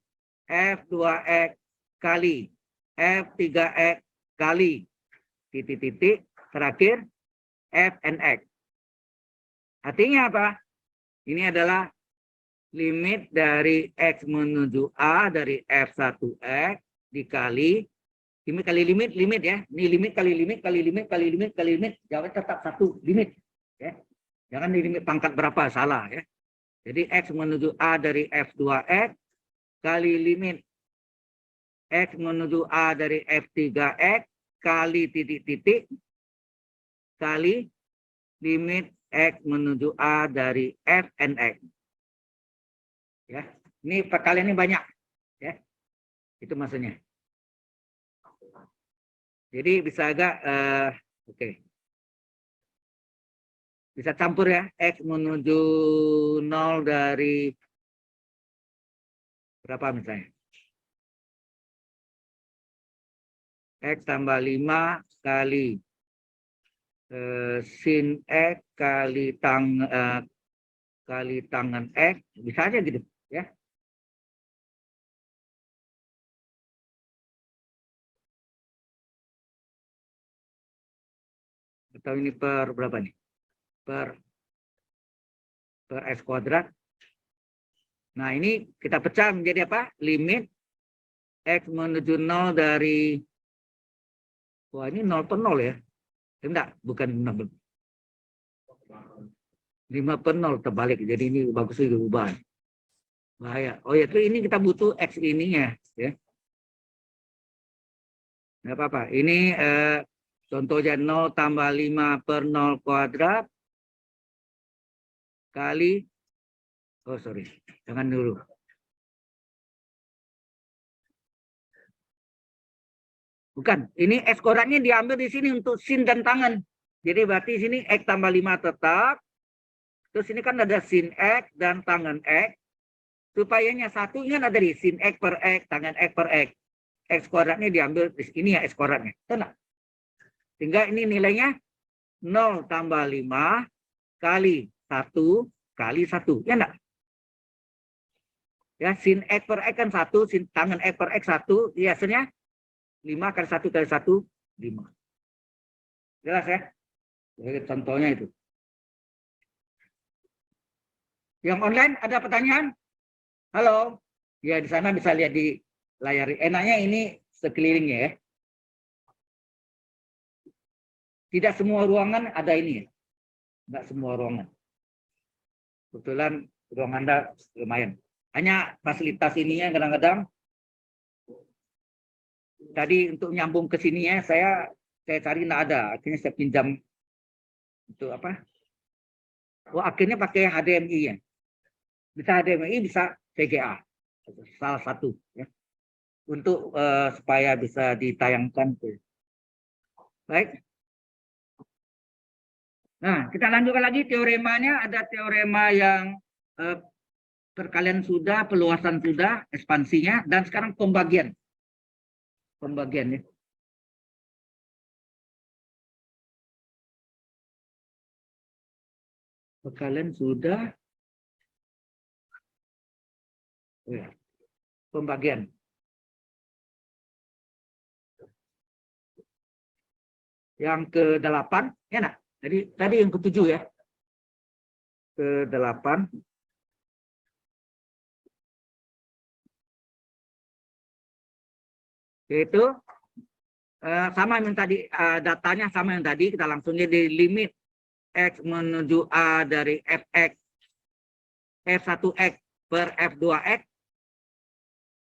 F2X kali F3X kali titik-titik terakhir Fnx. Artinya apa? Ini adalah limit dari X menuju A dari F1X dikali limit kali limit, limit ya. Ini limit kali limit kali limit kali limit kali limit. Jawabnya tetap satu, limit. Ya. Jangan di limit pangkat berapa, salah ya. Jadi X menuju A dari F2X kali limit X menuju A dari F3X kali titik-titik kali limit X menuju A dari Fnx. Ya, ini perkalian ini banyak. Ya, itu maksudnya. Jadi bisa agak, oke. Bisa campur ya, X menuju 0 dari berapa misalnya? X tambah 5 kali sin X kali tangan X, bisa aja gitu ya. Atau ini per berapa nih? Per X kuadrat. Nah, ini kita pecah menjadi apa? Limit X menuju 0 dari, wah ini 0 per 0 ya. Enggak, bukan 0. 5 per 0 terbalik. Jadi ini bagus juga ubah. Bahaya. Oh ya, ini kita butuh X ininya. Ya. Nggak apa-apa. Ini contohnya 0 tambah 5 per 0 kuadrat kali, oh sorry, jangan dulu. Bukan, ini X kuadratnya diambil di sini untuk sin dan tangan. Jadi berarti sini X tambah 5 tetap. Terus ini kan ada sin X dan tangan X. Supayanya satu, ingat ada di sin X per X, tangan X per X. X kuadratnya diambil di sini ya X kuadratnya. Tenang. Sehingga ini nilainya 0 tambah 5 kali 1 kali 1. Ya enggak? Ya, sin X per X kan 1, sin tangan X per X 1. Ya, hasilnya 5 kali 1 kali 1, 5. Jelas ya? Jadi contohnya itu. Yang online ada pertanyaan? Halo? Ya, di sana bisa lihat di layar. Enaknya ini sekelilingnya ya. Tidak semua ruangan ada ini ya. Tidak semua ruangan. Kebetulan ruang Anda lumayan. Hanya fasilitas ininya kadang-kadang. Tadi untuk nyambung ke sininya saya cari nggak ada. Akhirnya saya pinjam itu apa? Oh, akhirnya pakai HDMI ya. Bisa HDMI, bisa VGA. Salah satu ya. Untuk supaya bisa ditayangkan. Baik. Nah, kita lanjutkan lagi teoremanya. Ada teorema yang perkalian sudah, peluasan sudah, ekspansinya, dan sekarang pembagian. Pembagian ya. Perkalian sudah. Oh ya. Pembagian. Yang ke-8, ya nak? Jadi tadi yang ke-7 ya. Ke-8. Yaitu sama yang tadi, datanya sama yang tadi, kita langsung jadi limit X menuju A dari Fx F1X per F2X.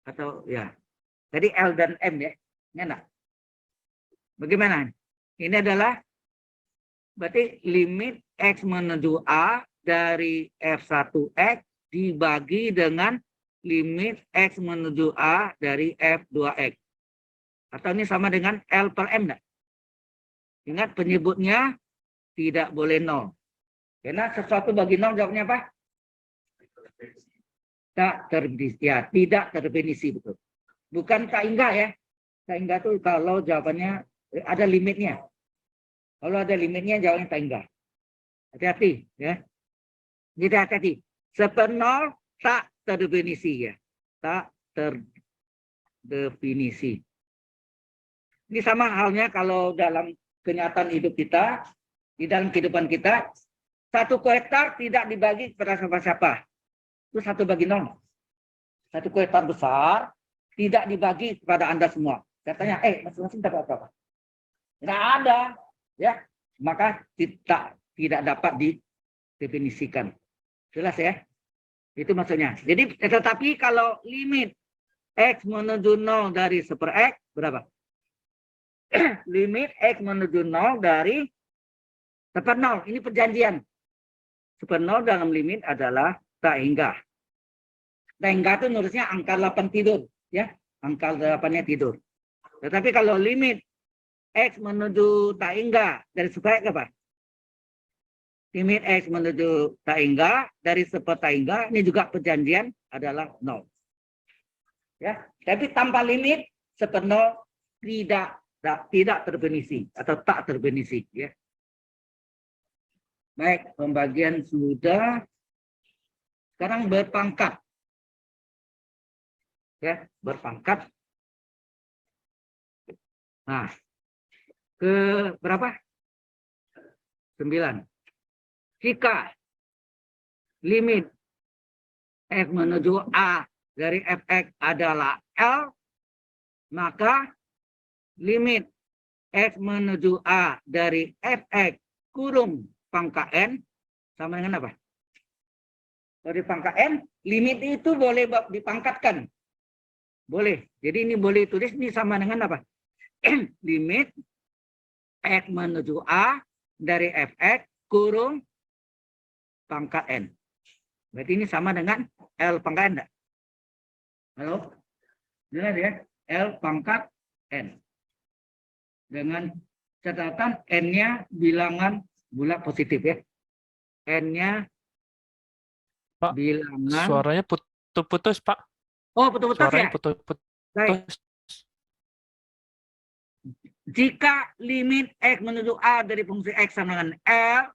Atau ya. Jadi L dan M ya. Ini enggak? Bagaimana? Ini adalah berarti limit X menuju A dari F1X dibagi dengan limit X menuju A dari F2X. Atau ini sama dengan L per M. Enggak? Ingat penyebutnya tidak boleh 0. Karena sesuatu bagi 0 jawabnya apa? Tak terdefinisi. Ya, tidak terdefinisi betul. Bukan tak enggak ya. Tak enggak itu kalau jawabannya ada limitnya. Kalau ada limitnya jawabnya tak enggak. Hati-hati ya. Jadi hati-hati. Sepenol tak terdefinisi ya. Tak terdefinisi. Ini sama halnya kalau dalam kenyataan hidup kita, di dalam kehidupan kita, 1 hektar tidak dibagi kepada siapa-siapa. Itu 1 bagi 0. 1 hektar besar tidak dibagi kepada Anda semua. Katanya, masing-masing dapat berapa? Tidak ada, ya. Maka tidak dapat didefinisikan. Jelas ya? Itu maksudnya. Jadi, tetapi kalau limit X menuju 0 dari 1 per X, berapa? Limit X menuju 0 dari 1 per 0. Ini perjanjian. 1 per 0 dalam limit adalah tak hingga. Tak hingga itu nulisnya angka 8 tidur. Ya, angka 8-nya tidur. Tetapi kalau limit X menuju tak hingga dari 1 per X apa? Limit X menuju tak hingga dari 1 per tak hingga, ini juga perjanjian adalah 0. Ya, tapi tanpa limit 1 per 0 tidak terdefinisi atau tak terdefinisi ya. Baik, pembagian sudah. Sekarang berpangkat. Ya, berpangkat. Nah, ke berapa? 9. Jika limit X menuju A dari fx adalah L, maka limit X menuju A dari fx kurung pangkat N sama dengan apa? Kalau di pangkat N, limit itu boleh dipangkatkan. Boleh. Jadi ini boleh tulis ini sama dengan apa? Limit X menuju A dari fx kurung pangkat N. Berarti ini sama dengan L pangkat N enggak? Halo? Jelas ya? L pangkat N. Dengan catatan N-nya bilangan bulat positif ya. N-nya Pak, bilangan. Suaranya putus-putus, Pak. Oh, putus-putus Suaranya ya? putus-putus. Baik. Jika limit X menuju A dari fungsi X sama dengan L,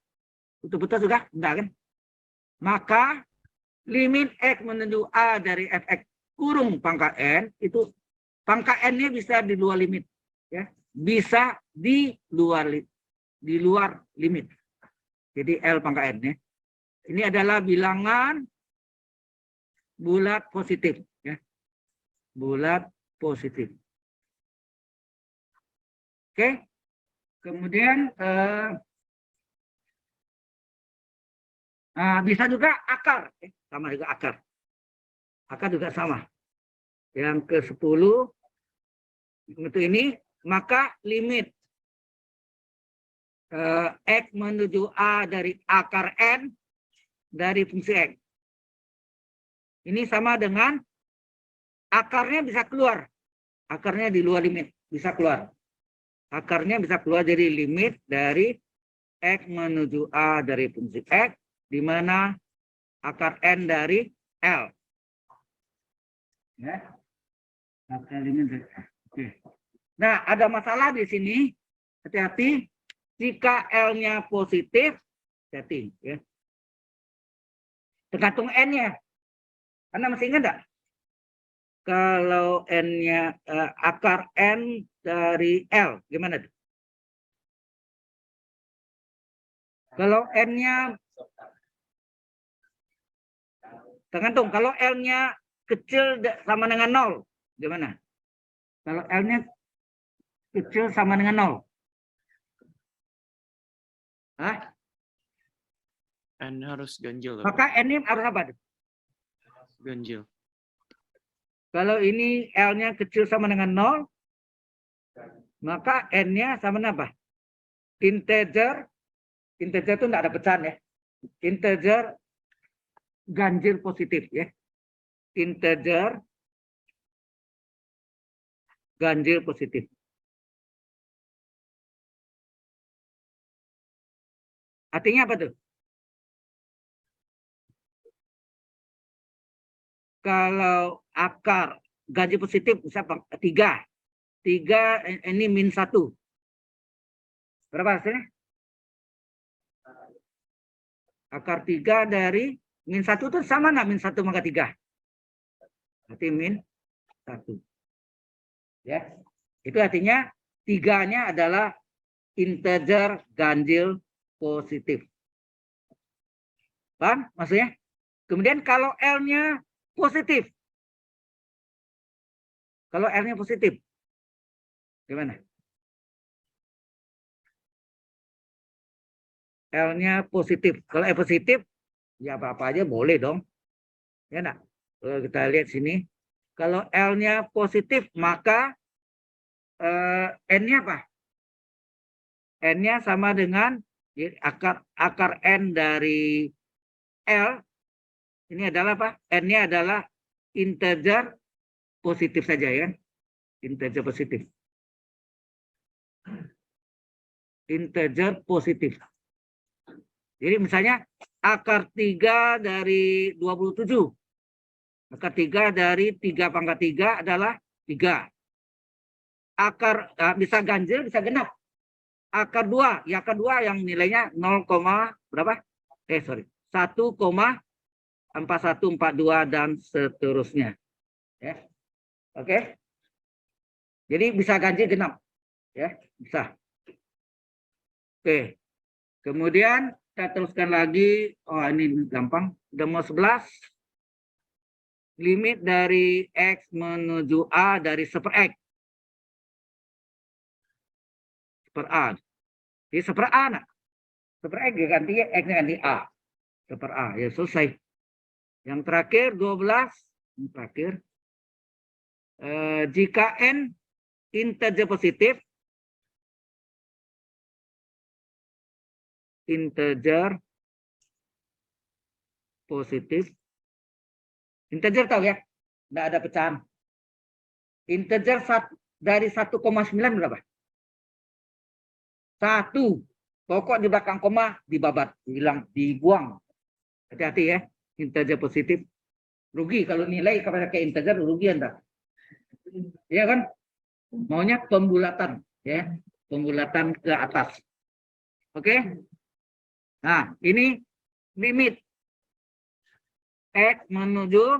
putus-putus juga? Enggak kan? Maka limit X menuju A dari fx kurung pangkat N, itu pangkat N-nya bisa di luar limit. Ya. Bisa di luar limit. Jadi L pangkat N. Ya. Ini adalah bilangan bulat positif. Ya. Bulat positif. Oke. Kemudian bisa juga akar. Sama juga akar. Akar juga sama. Yang ke-10 itu ini, maka limit X menuju A dari akar N dari fungsi X. Ini sama dengan akarnya bisa keluar. Akarnya di luar limit, bisa keluar. Akarnya bisa keluar dari limit dari X menuju A dari fungsi X, di mana akar N dari L. Ya. Akar limit dari L. Oke. Nah, ada masalah di sini. Hati-hati. Jika L-nya positif, hati-hati. Ya. Tergantung N-nya. Anda masih ingat enggak? Kalau N-nya akar N dari L, gimana tuh? Kalau N-nya tergantung. Kalau L-nya kecil sama dengan 0, gimana? Kalau L-nya kecil sama dengan 0. Hah? N harus ganjil. Maka N-nya harus apa? Ganjil. Kalau ini L-nya kecil sama dengan 0, maka N-nya sama dengan apa? Integer. Integer itu tidak ada pecahan ya. Integer ganjil positif ya. Integer ganjil positif. Artinya apa tuh? Kalau akar ganjil positif bisa 3. 3 ini min 1. Berapa hasilnya? Akar 3 dari min 1 itu sama nggak min 1 maka 3? Berarti min 1. Ya. Itu artinya 3-nya adalah integer ganjil positif. Paham maksudnya? Kemudian kalau L-nya positif. Kalau L-nya positif. Gimana? L-nya positif. Kalau L positif, ya apa-apa aja boleh dong. Ya enggak? Kalau kita lihat sini. Kalau L-nya positif, maka N-nya apa? N-nya sama dengan akar N dari L. Ini adalah apa? N-nya adalah integer positif saja ya. Integer positif. Integer positif. Jadi misalnya akar 3 dari 27. Akar 3 dari 3 pangkat 3 adalah 3. Akar bisa ganjil, bisa genap. Akar 2, ya akar 2 yang nilainya 0, berapa? 1,4142 dan seterusnya. Ya. Oke. Jadi bisa ganjil genap. Ya, bisa. Oke. Kemudian kita teruskan lagi. Oh, ini gampang. Udah mau 11. Limit dari X menuju A dari 1 per X. Per A. Jadi 1 per A. Nah. 1 per X ganti X ganti A. 1 per A. Ya selesai. Yang terakhir 12. Yang terakhir. Jika N integer positif. Integer positif. Integer tahu ya? Nggak ada pecahan. Integer dari 1,9 berapa? 1. Pokok di belakang koma dibabat, hilang, dibuang. Hati-hati ya. Integer positif. Rugi kalau nilai kepada ke integer, rugi Anda. Iya kan? Maunya pembulatan. Ya. Pembulatan ke atas. Oke? Nah, ini limit X menuju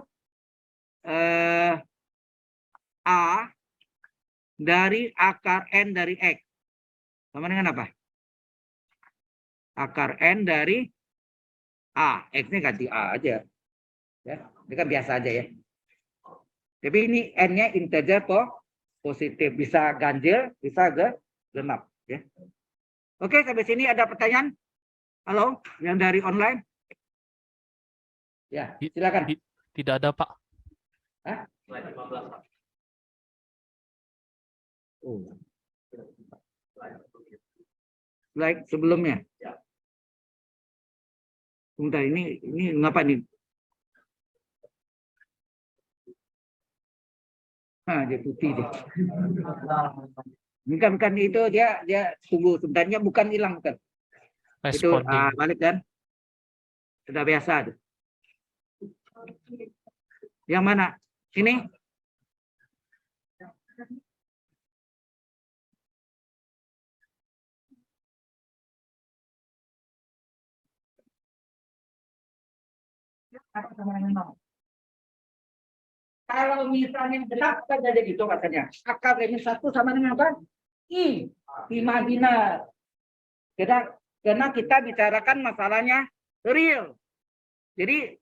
A dari akar N dari X. Sama dengan apa? Akar N dari A. X-nya ganti A aja. Ya, ini kan biasa aja ya. Tapi ini N-nya integer positif. Bisa ganjil, bisa genap. Ya. Oke, sampai sini ada pertanyaan? Halo, yang dari online? Ya, silakan. Tidak ada, Pak. Hah? Oh. Slide sebelumnya. Sebentar, ini ngapa nih? Ah, dia putih deh. Bukan itu dia tunggu sebenarnya bukan hilang bukan. Itu Responding. balik kan? Sudah biasa tuh. Yang mana? Ini? Kalau misalnya genap kan jadi gitu katanya. Akar ini 1 sama dengan apa? I. Imaginar. Karena kita bicarakan masalahnya real. Jadi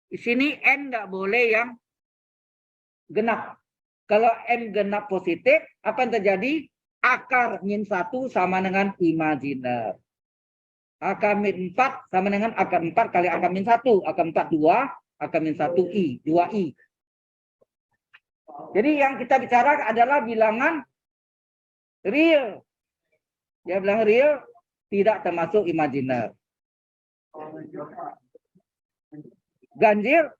di sini N nggak boleh yang genap. Kalau N genap positif, apa yang terjadi? Akar min 1 sama dengan imajiner. Akar min 4 sama dengan akar 4 kali akar min 1. Akar 4 2, akar min 1 I. 2I. Jadi yang kita bicara adalah bilangan real. Ya, bilangan real tidak termasuk imajiner. Ganjil.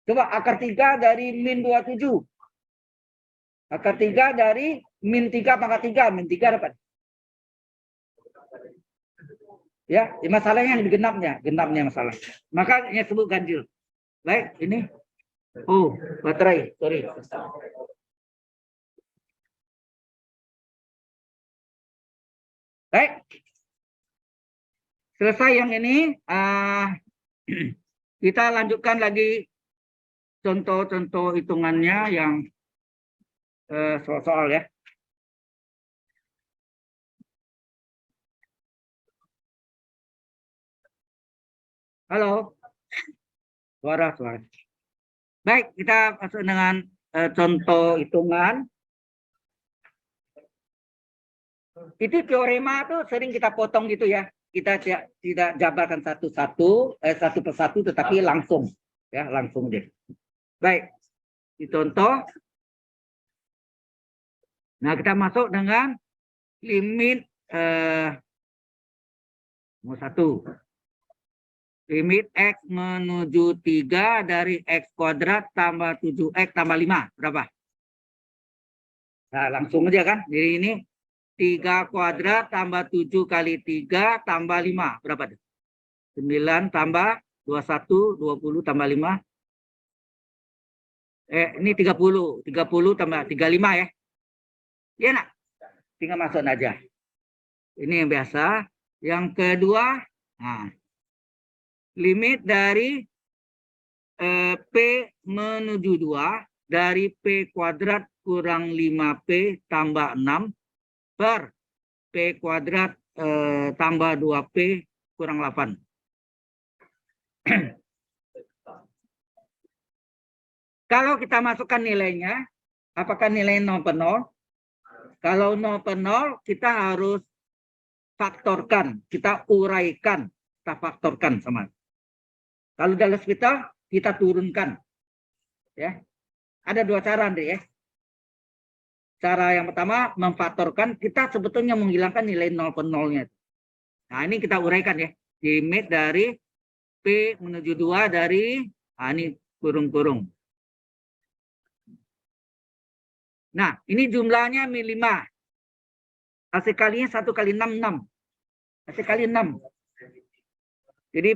Coba akar 3 dari min 27. Akar 3 dari min 3 pangkat 3. Min 3 dapat. Ya, masalahnya yang genapnya. Genapnya masalah. Maka ini sebut ganjil. Baik, ini. Oh, baterai. Sorry. Baik. Selesai yang ini. Kita lanjutkan lagi contoh-contoh hitungannya yang soal-soal ya. Halo. Suara. Baik, kita masuk dengan contoh hitungan. Itu teorema tuh sering kita potong gitu ya. Kita tidak jabarkan satu persatu, tetapi langsung. Ya, langsung deh. Baik, dicontoh. Nah, kita masuk dengan limit 1. Limit X menuju 3 dari X kuadrat tambah 7X tambah 5. Berapa? Nah, langsung aja kan. Jadi ini 3 kuadrat tambah 7 kali 3 tambah 5. Berapa? 9 tambah 21, 20 tambah 5. Ini 30. 30 tambah 35 ya. Iya nak? Tinggal masuk aja. Ini yang biasa. Yang kedua, nah, limit dari P menuju 2 dari P kuadrat kurang 5P tambah 6 per P kuadrat tambah 2P kurang 8. Kalau kita masukkan nilainya, apakah nilai 0 per 0? Kalau 0 per 0, kita harus faktorkan, kita uraikan, kita faktorkan sama. Kalau dalam hospital, kita turunkan. Ya, ada dua cara, Andre, ya. Cara yang pertama, memfaktorkan, kita sebetulnya menghilangkan nilai 0 per 0-nya. Nah, ini kita uraikan ya. Limit dari P menuju 2 dari, ini kurung-kurung. Nah, ini jumlahnya min 5. Hasil kalinya 1 kali 6, 6. Hasil kali 6. Jadi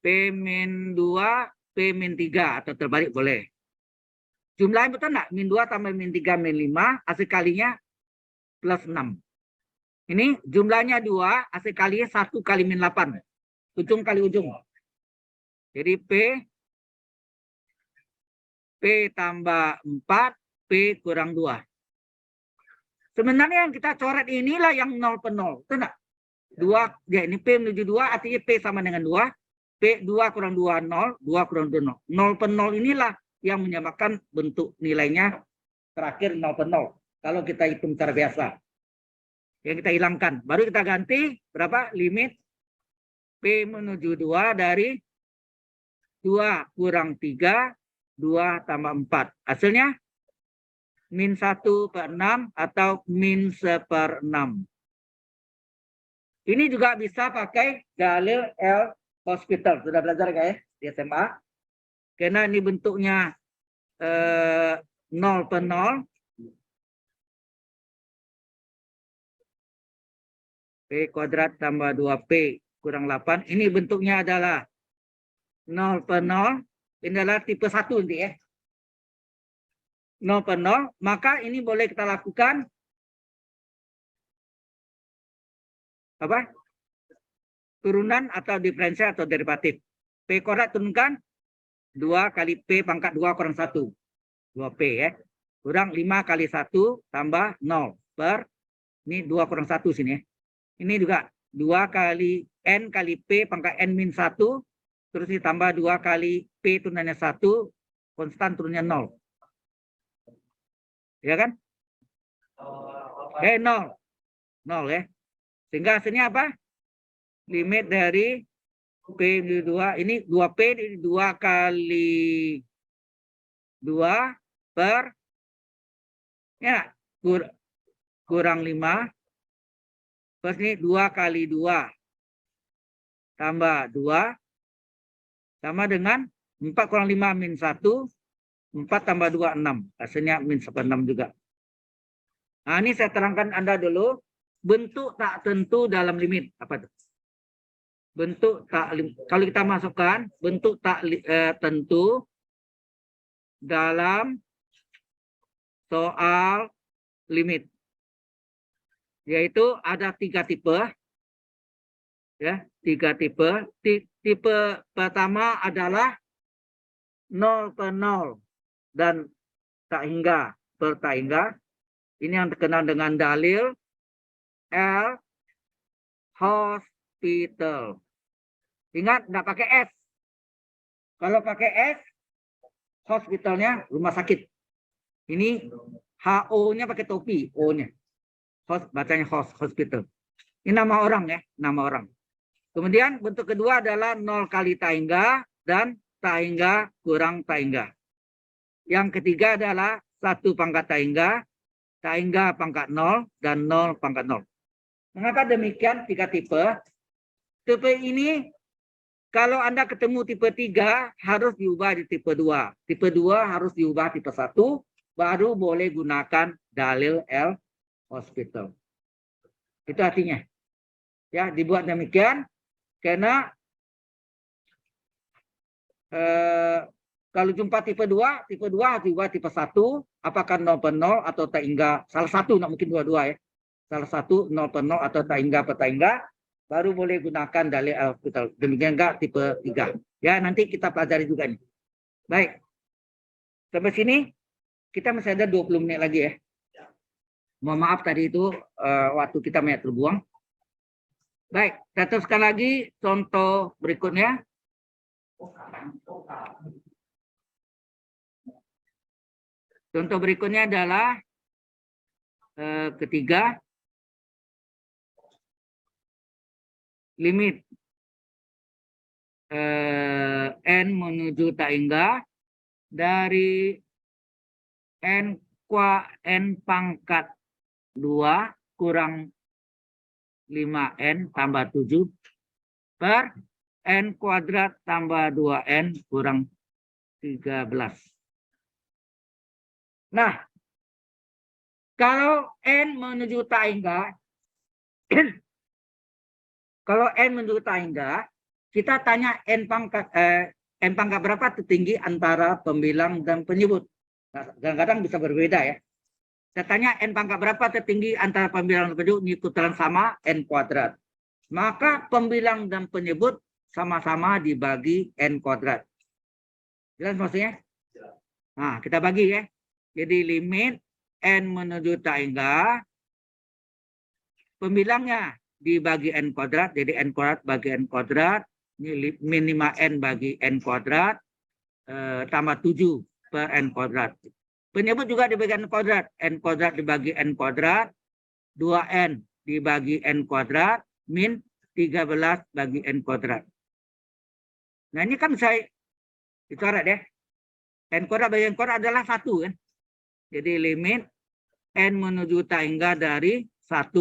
P min 2, P min 3. Atau terbalik boleh. Jumlahnya betul enggak? Min 2 tambah min 3, min 5. Hasil kalinya plus 6. Ini jumlahnya 2. Hasil kalinya 1 kali min 8. Ujung kali ujung. Jadi P tambah 4, P kurang 2. Sebenarnya yang kita coret inilah yang 0 per 0. Itu enggak? 2, ya ini P menuju 2, artinya P sama dengan 2. P 2 kurang 2, 0. 2 kurang 2, 0. 0 per 0 inilah yang menyamakan bentuk nilainya terakhir 0 per 0. Kalau kita hitung secara biasa. Yang kita hilangkan. Baru kita ganti berapa? Limit P menuju 2 dari 2 kurang 3. 2 tambah 4. Hasilnya min 1 per 6 atau min 1/6. Ini juga bisa pakai dalil L hospital. Sudah belajar guys di SMA? Karena ini bentuknya 0 per 0. P kuadrat tambah 2P kurang 8. Ini bentuknya adalah 0 per 0. Ini adalah tipe 1 nanti ya. 0 per 0. Maka ini boleh kita lakukan apa? Turunan atau diferensial atau derivatif. P kuadrat turunkan 2 kali P pangkat 2 kurang 1. 2P ya. Kurang 5 kali 1 tambah 0 per. Ini 2 kurang 1 sini ya. Ini juga 2 kali N kali P pangkat N min 1. Terus ditambah 2 kali P turunannya 1, konstan turunnya 0. Ya kan? 0. 0 ya. Sehingga hasilnya apa? Limit dari P di 2, ini 2P di 2 kali 2 per, ya, kurang 5. Terus ini 2 kali 2 tambah 2. Sama dengan 4 kurang 5 min 1. 4 tambah 2, 6. Hasilnya min 1/6 juga. Nah, ini saya terangkan Anda dulu. Bentuk tak tentu dalam limit. Apa itu? Bentuk tak, kalau kita masukkan bentuk tak tentu dalam soal limit. Yaitu ada 3 tipe. Ya, 3 tipe. Tipe pertama adalah 0 per 0 dan tak hingga per tak hingga. Ini yang terkenal dengan dalil L hospital. Ingat, tidak pakai S. Kalau pakai S, hospitalnya rumah sakit. Ini HO-nya pakai topi, O-nya. Bacanya hospital. Ini nama orang ya, nama orang. Kemudian bentuk kedua adalah 0 kali tak hingga dan tak hingga kurang tak hingga. Yang ketiga adalah 1 pangkat tak hingga pangkat 0, dan 0 pangkat 0. Mengapa demikian 3 tipe? Tipe ini kalau Anda ketemu tipe 3 harus diubah di tipe 2. Tipe 2 harus diubah tipe 1, baru boleh gunakan dalil L hospital. Itu artinya. Ya, dibuat demikian. Karena kalau jumpa tipe 2 harus diubah tipe 1, apakah 0 per 0 atau tak hingga, salah satu, nggak mungkin dua-dua ya. Salah satu 0 per 0 atau tak hingga per tak hingga, baru boleh gunakan dalil hospital. Demikian enggak tipe 3. Ya, nanti kita pelajari juga nih. Baik. Sampai sini kita masih ada 20 menit lagi ya. Mohon maaf tadi itu waktu kita banyak terbuang. Baik, kita teruskan lagi contoh berikutnya. Contoh berikutnya adalah ketiga, limit n menuju tak hingga dari n pangkat 2 kurang 5n tambah 7 per n kuadrat tambah 2n kurang 13. Nah, kalau n menuju tak hingga, kalau n menuju tak hingga, kita tanya n pangkat berapa tertinggi antara pembilang dan penyebut. Kadang-kadang bisa berbeda ya. Saya tanya n pangkat berapa tertinggi antara pembilang dan penyebut, ini putaran sama n kuadrat. Maka pembilang dan penyebut sama-sama dibagi n kuadrat. Jelas maksudnya? Nah, kita bagi ya. Jadi limit n menuju tak hingga, pembilangnya dibagi n kuadrat, jadi n kuadrat bagi n kuadrat, ini min 5n bagi n kuadrat, tambah 7 per n kuadrat. Penyebut juga dibagi n kuadrat dibagi n kuadrat, 2n dibagi n kuadrat, min 13 bagi n kuadrat. Nah ini kan saya dicoret ya. N kuadrat bagi n kuadrat adalah 1 kan. Jadi limit n menuju tak hingga dari 1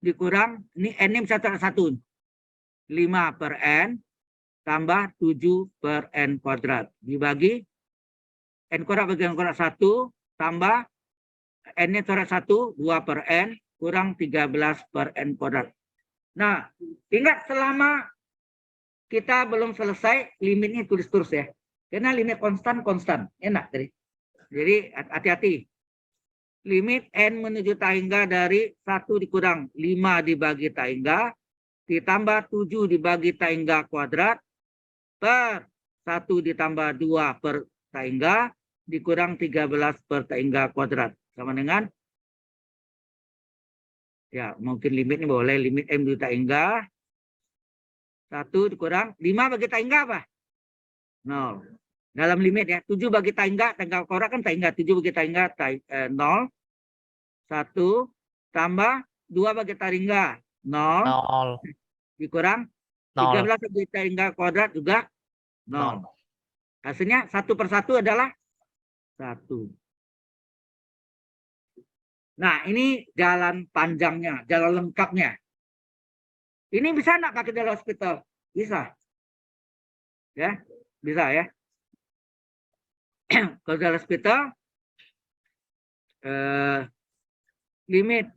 dikurang, ini n ini bisa terang 1. 5 per n tambah 7 per n kuadrat. Dibagi n kuadrat bagi n kuadrat 1 tambah n-nya coret 1, 2 per n kurang 13 per n kuadrat. Nah, ingat selama kita belum selesai, limitnya tulis terus ya. Karena limit konstan. Enak tadi. Jadi hati-hati. Limit n menuju tak hingga dari 1 dikurang 5 dibagi tak hingga ditambah 7 dibagi tak hingga kuadrat per 1 ditambah 2 per tak hingga dikurang 13 per tak hingga kuadrat. Sama dengan, ya mungkin limitnya boleh, limit n menuju tak hingga 1 dikurang 5 bagi tak hingga apa? 0. Dalam limit ya, 7 bagi tak hingga kuadrat kan tak hingga, 7 bagi tak hingga 0. 1 tambah 2 bagi tak hingga 0. Dikurang 13 bagi tak hingga kuadrat juga 0. Hasilnya 1 per 1 adalah 1. Nah, ini jalan panjangnya, jalan lengkapnya. Ini bisa enggak pakai dalam hospital? Bisa. Ya, bisa ya. Kalau dalam hospital, limit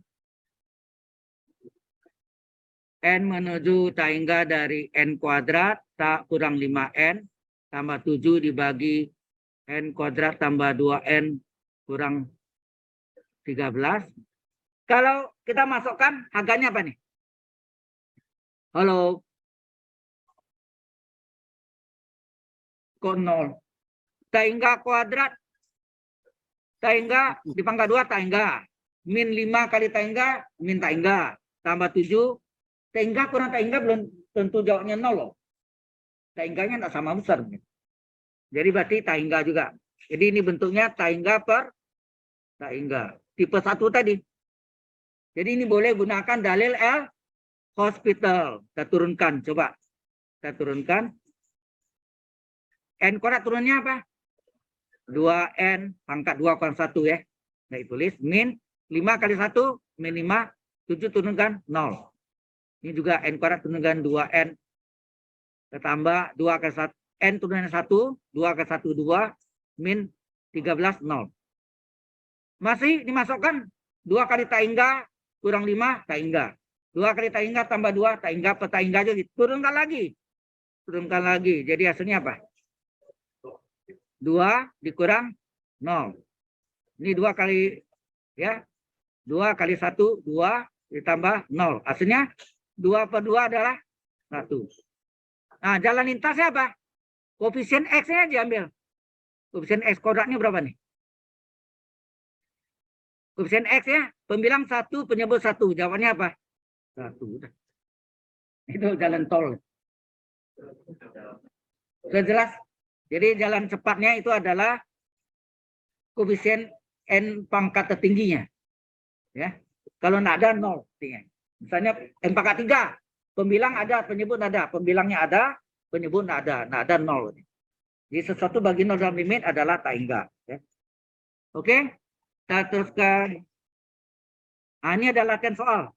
n menuju tak hingga dari n kuadrat tak kurang 5n tambah 7 dibagi n kuadrat tambah 2n kurang 13. Kalau kita masukkan harganya apa nih? Halo? Kok 0? Tak hingga kuadrat, tak hingga di pangkat 2 tak hingga. Min 5 kali tak hingga, min tak hingga. Tambah 7, tak hingga kurang tak hingga belum tentu jawabnya 0 loh. Tak hingganya tidak sama besar. Jadi berarti tak hingga juga. Jadi ini bentuknya tak hingga per tak hingga. Tipe 1 tadi. Jadi ini boleh gunakan dalil L hospital. Kita turunkan, coba. Kita turunkan. N kuadrat turunnya apa? 2n pangkat 2 kurang 1 ya. Nah, tulis min 5 kali 1 min 5, 7 turunkan 0. Ini juga n kuadrat turunkan 2n. Ditambah 2 kali 1, n turunkan 1, 2 kali 1, 2, min 13, 0. Masih dimasukkan 2 kali tak hingga kurang 5 tak hingga. 2 kali tak hingga tambah 2 tak hingga per tak hingga aja. Turunkan lagi. Turunkan lagi. Jadi hasilnya apa? 2 dikurang 0. Ini 2 kali ya. 2 kali 1 2 ditambah 0. Hasilnya 2 per 2 adalah 1. Nah, jalan lintasnya apa? Koefisien X-nya diambil. Koefisien X kuadratnya berapa nih? Koefisien X ya Pembilang 1, penyebut 1. Jawabannya apa? 1. Itu jalan tol. Sudah jelas? Jadi jalan cepatnya itu adalah koefisien N pangkat tertingginya. Ya. Kalau nggak ada 0. Misalnya N pangkat 3. Pembilang ada, penyebut ada. Pembilangnya ada, penyebut nggak ada. Nggak ada 0. Jadi sesuatu bagi 0 dalam limit adalah tak hingga. Ya. Oke, kita teruskan. Nah, ini ada latihan soal.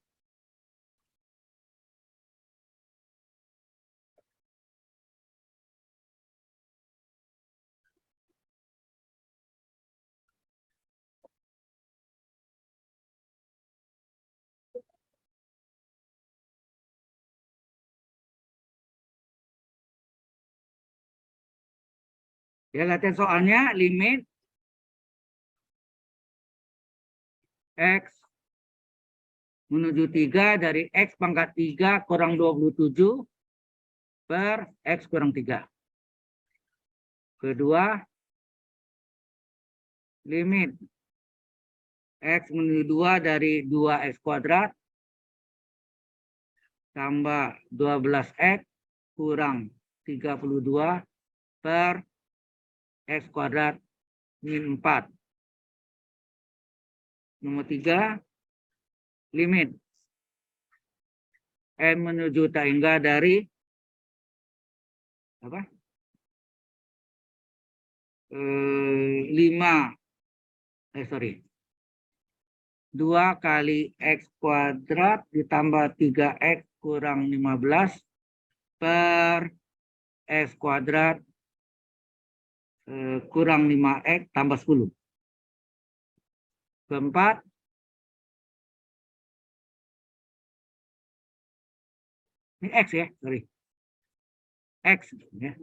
Ya, latihan soalnya limit X menuju 3 dari X pangkat 3 kurang 27 per X kurang 3. Kedua, limit X menuju 2 dari 2X kuadrat tambah 12X kurang 32 per X kuadrat min 4. Nomor 3, limit N menuju tak hingga dari apa? 2 kali X kuadrat ditambah 3X kurang 15 per X kuadrat kurang 5X tambah 10. Keempat, ini X ya, sorry. X ya.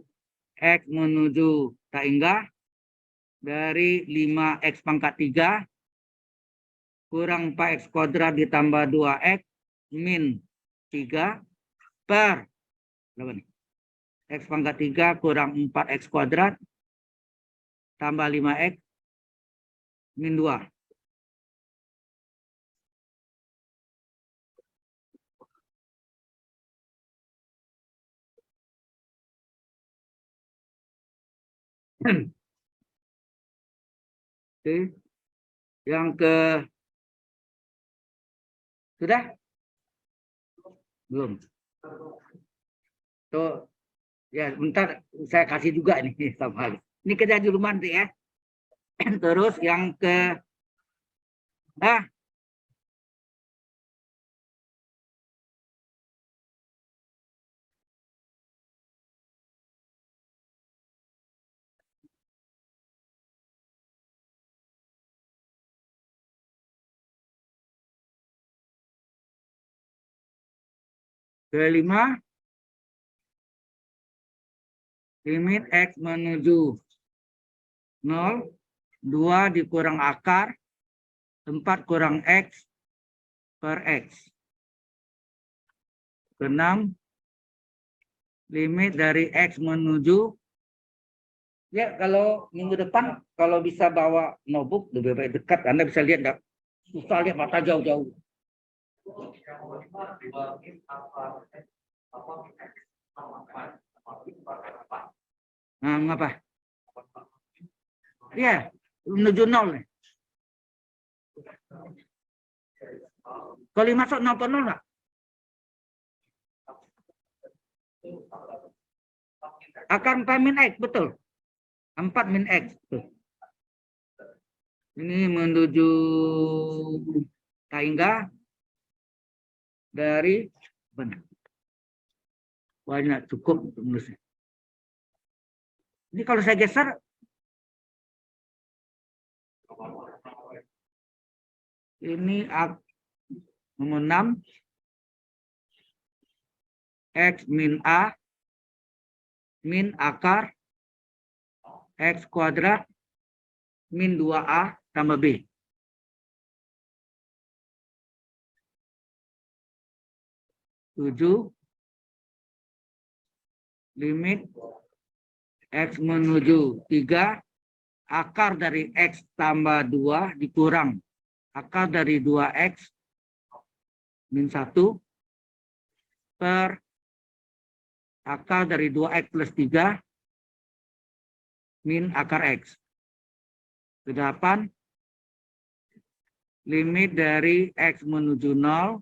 X menuju tak hingga dari 5X pangkat 3 kurang 4X kuadrat ditambah 2X min 3 per berapa nih? X pangkat 3 kurang 4X kuadrat tambah 5X min 2. Oke. Yang ke sudah? Belum. Tuh, ya bentar saya kasih juga nih sama. Ini kerja di rumah nanti ya. Terus yang ke kelima, limit X menuju 0, 2 dikurang akar 4 kurang X per X. Keenam, limit dari X menuju, ya kalau minggu depan kalau bisa bawa notebook lebih baik dekat, Anda bisa lihat, enggak susah lihat mata jauh-jauh. Nah, ngapa? Iya, menuju 0 nih. Kalau masuk 0 ke 0 enggak? Akar 4 min X, betul. 4 min X. Betul. Ini menuju tak hingga dari benar. Banyak cukup untuk menulisnya. Ini kalau saya geser, ini nomor 6, X min A min akar X kuadrat min 2A tambah B. Tujuh, limit X menuju 3, akar dari X tambah 2 dikurang akar dari 2x min 1 per akar dari 2x plus 3 min akar x. Ke-8, limit dari x menuju 0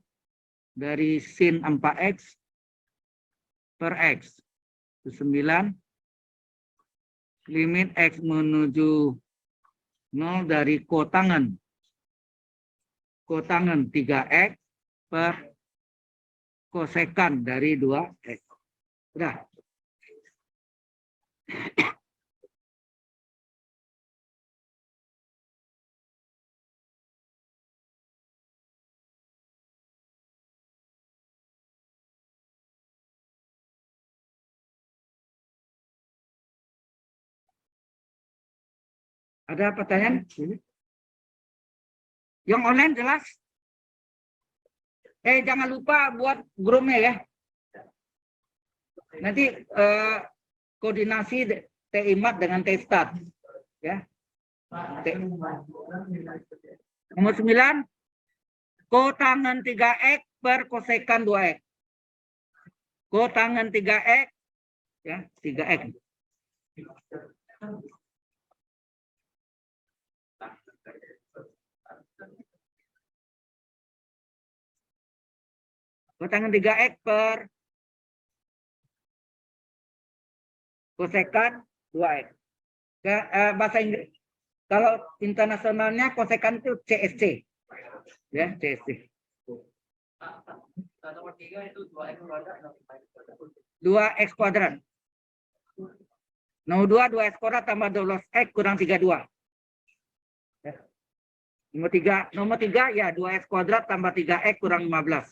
dari sin 4x per x. Ke-9, limit x menuju 0 dari kotangen 3x per kosekan dari 2x. Udah. Ada pertanyaan? Yang online jelas? Jangan lupa buat grupnya ya. Nanti koordinasi TIMAT dengan T-Stat. Ya. Nomor 9, kotangen 3x per kosekan 2x. Kotangen 3x, ya 3x. Kotangen 3x per kosekan 2x. Bahasa Inggris. Kalau internasionalnya kosekan itu CSC. Ya, CSC. Nomor 3 itu 2x kuadrat. Nomor 2, 2x kuadrat tambah 12x kurang 32. Ya. Nomor 3 ya 2x kuadrat tambah 3x kurang 15.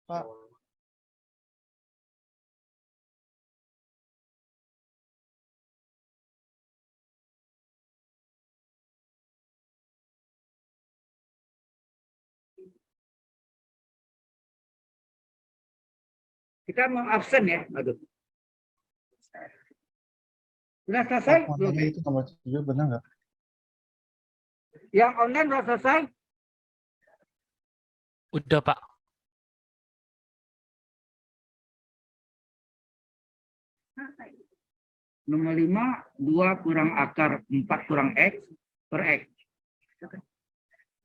Pak, Kita mau absen ya. Aduh. Sudah selesai? Pak, Belum? itu nomor 7 benar nggak? Yang online sudah selesai? Udah, Pak. Nomor 5, 2 kurang akar 4 kurang x per x.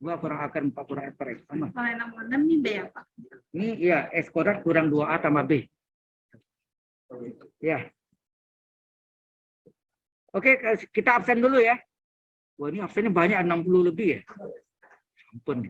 2 kurang akar 4 kurang x per x. Sama. Kalau yang nomor 6 ini B ya, Pak? Ini ya x kuadrat kurang 2a tambah b. Ya. Oke, kita absen dulu ya. Wah, ini absennya banyak, 60 lebih ya. Ampun.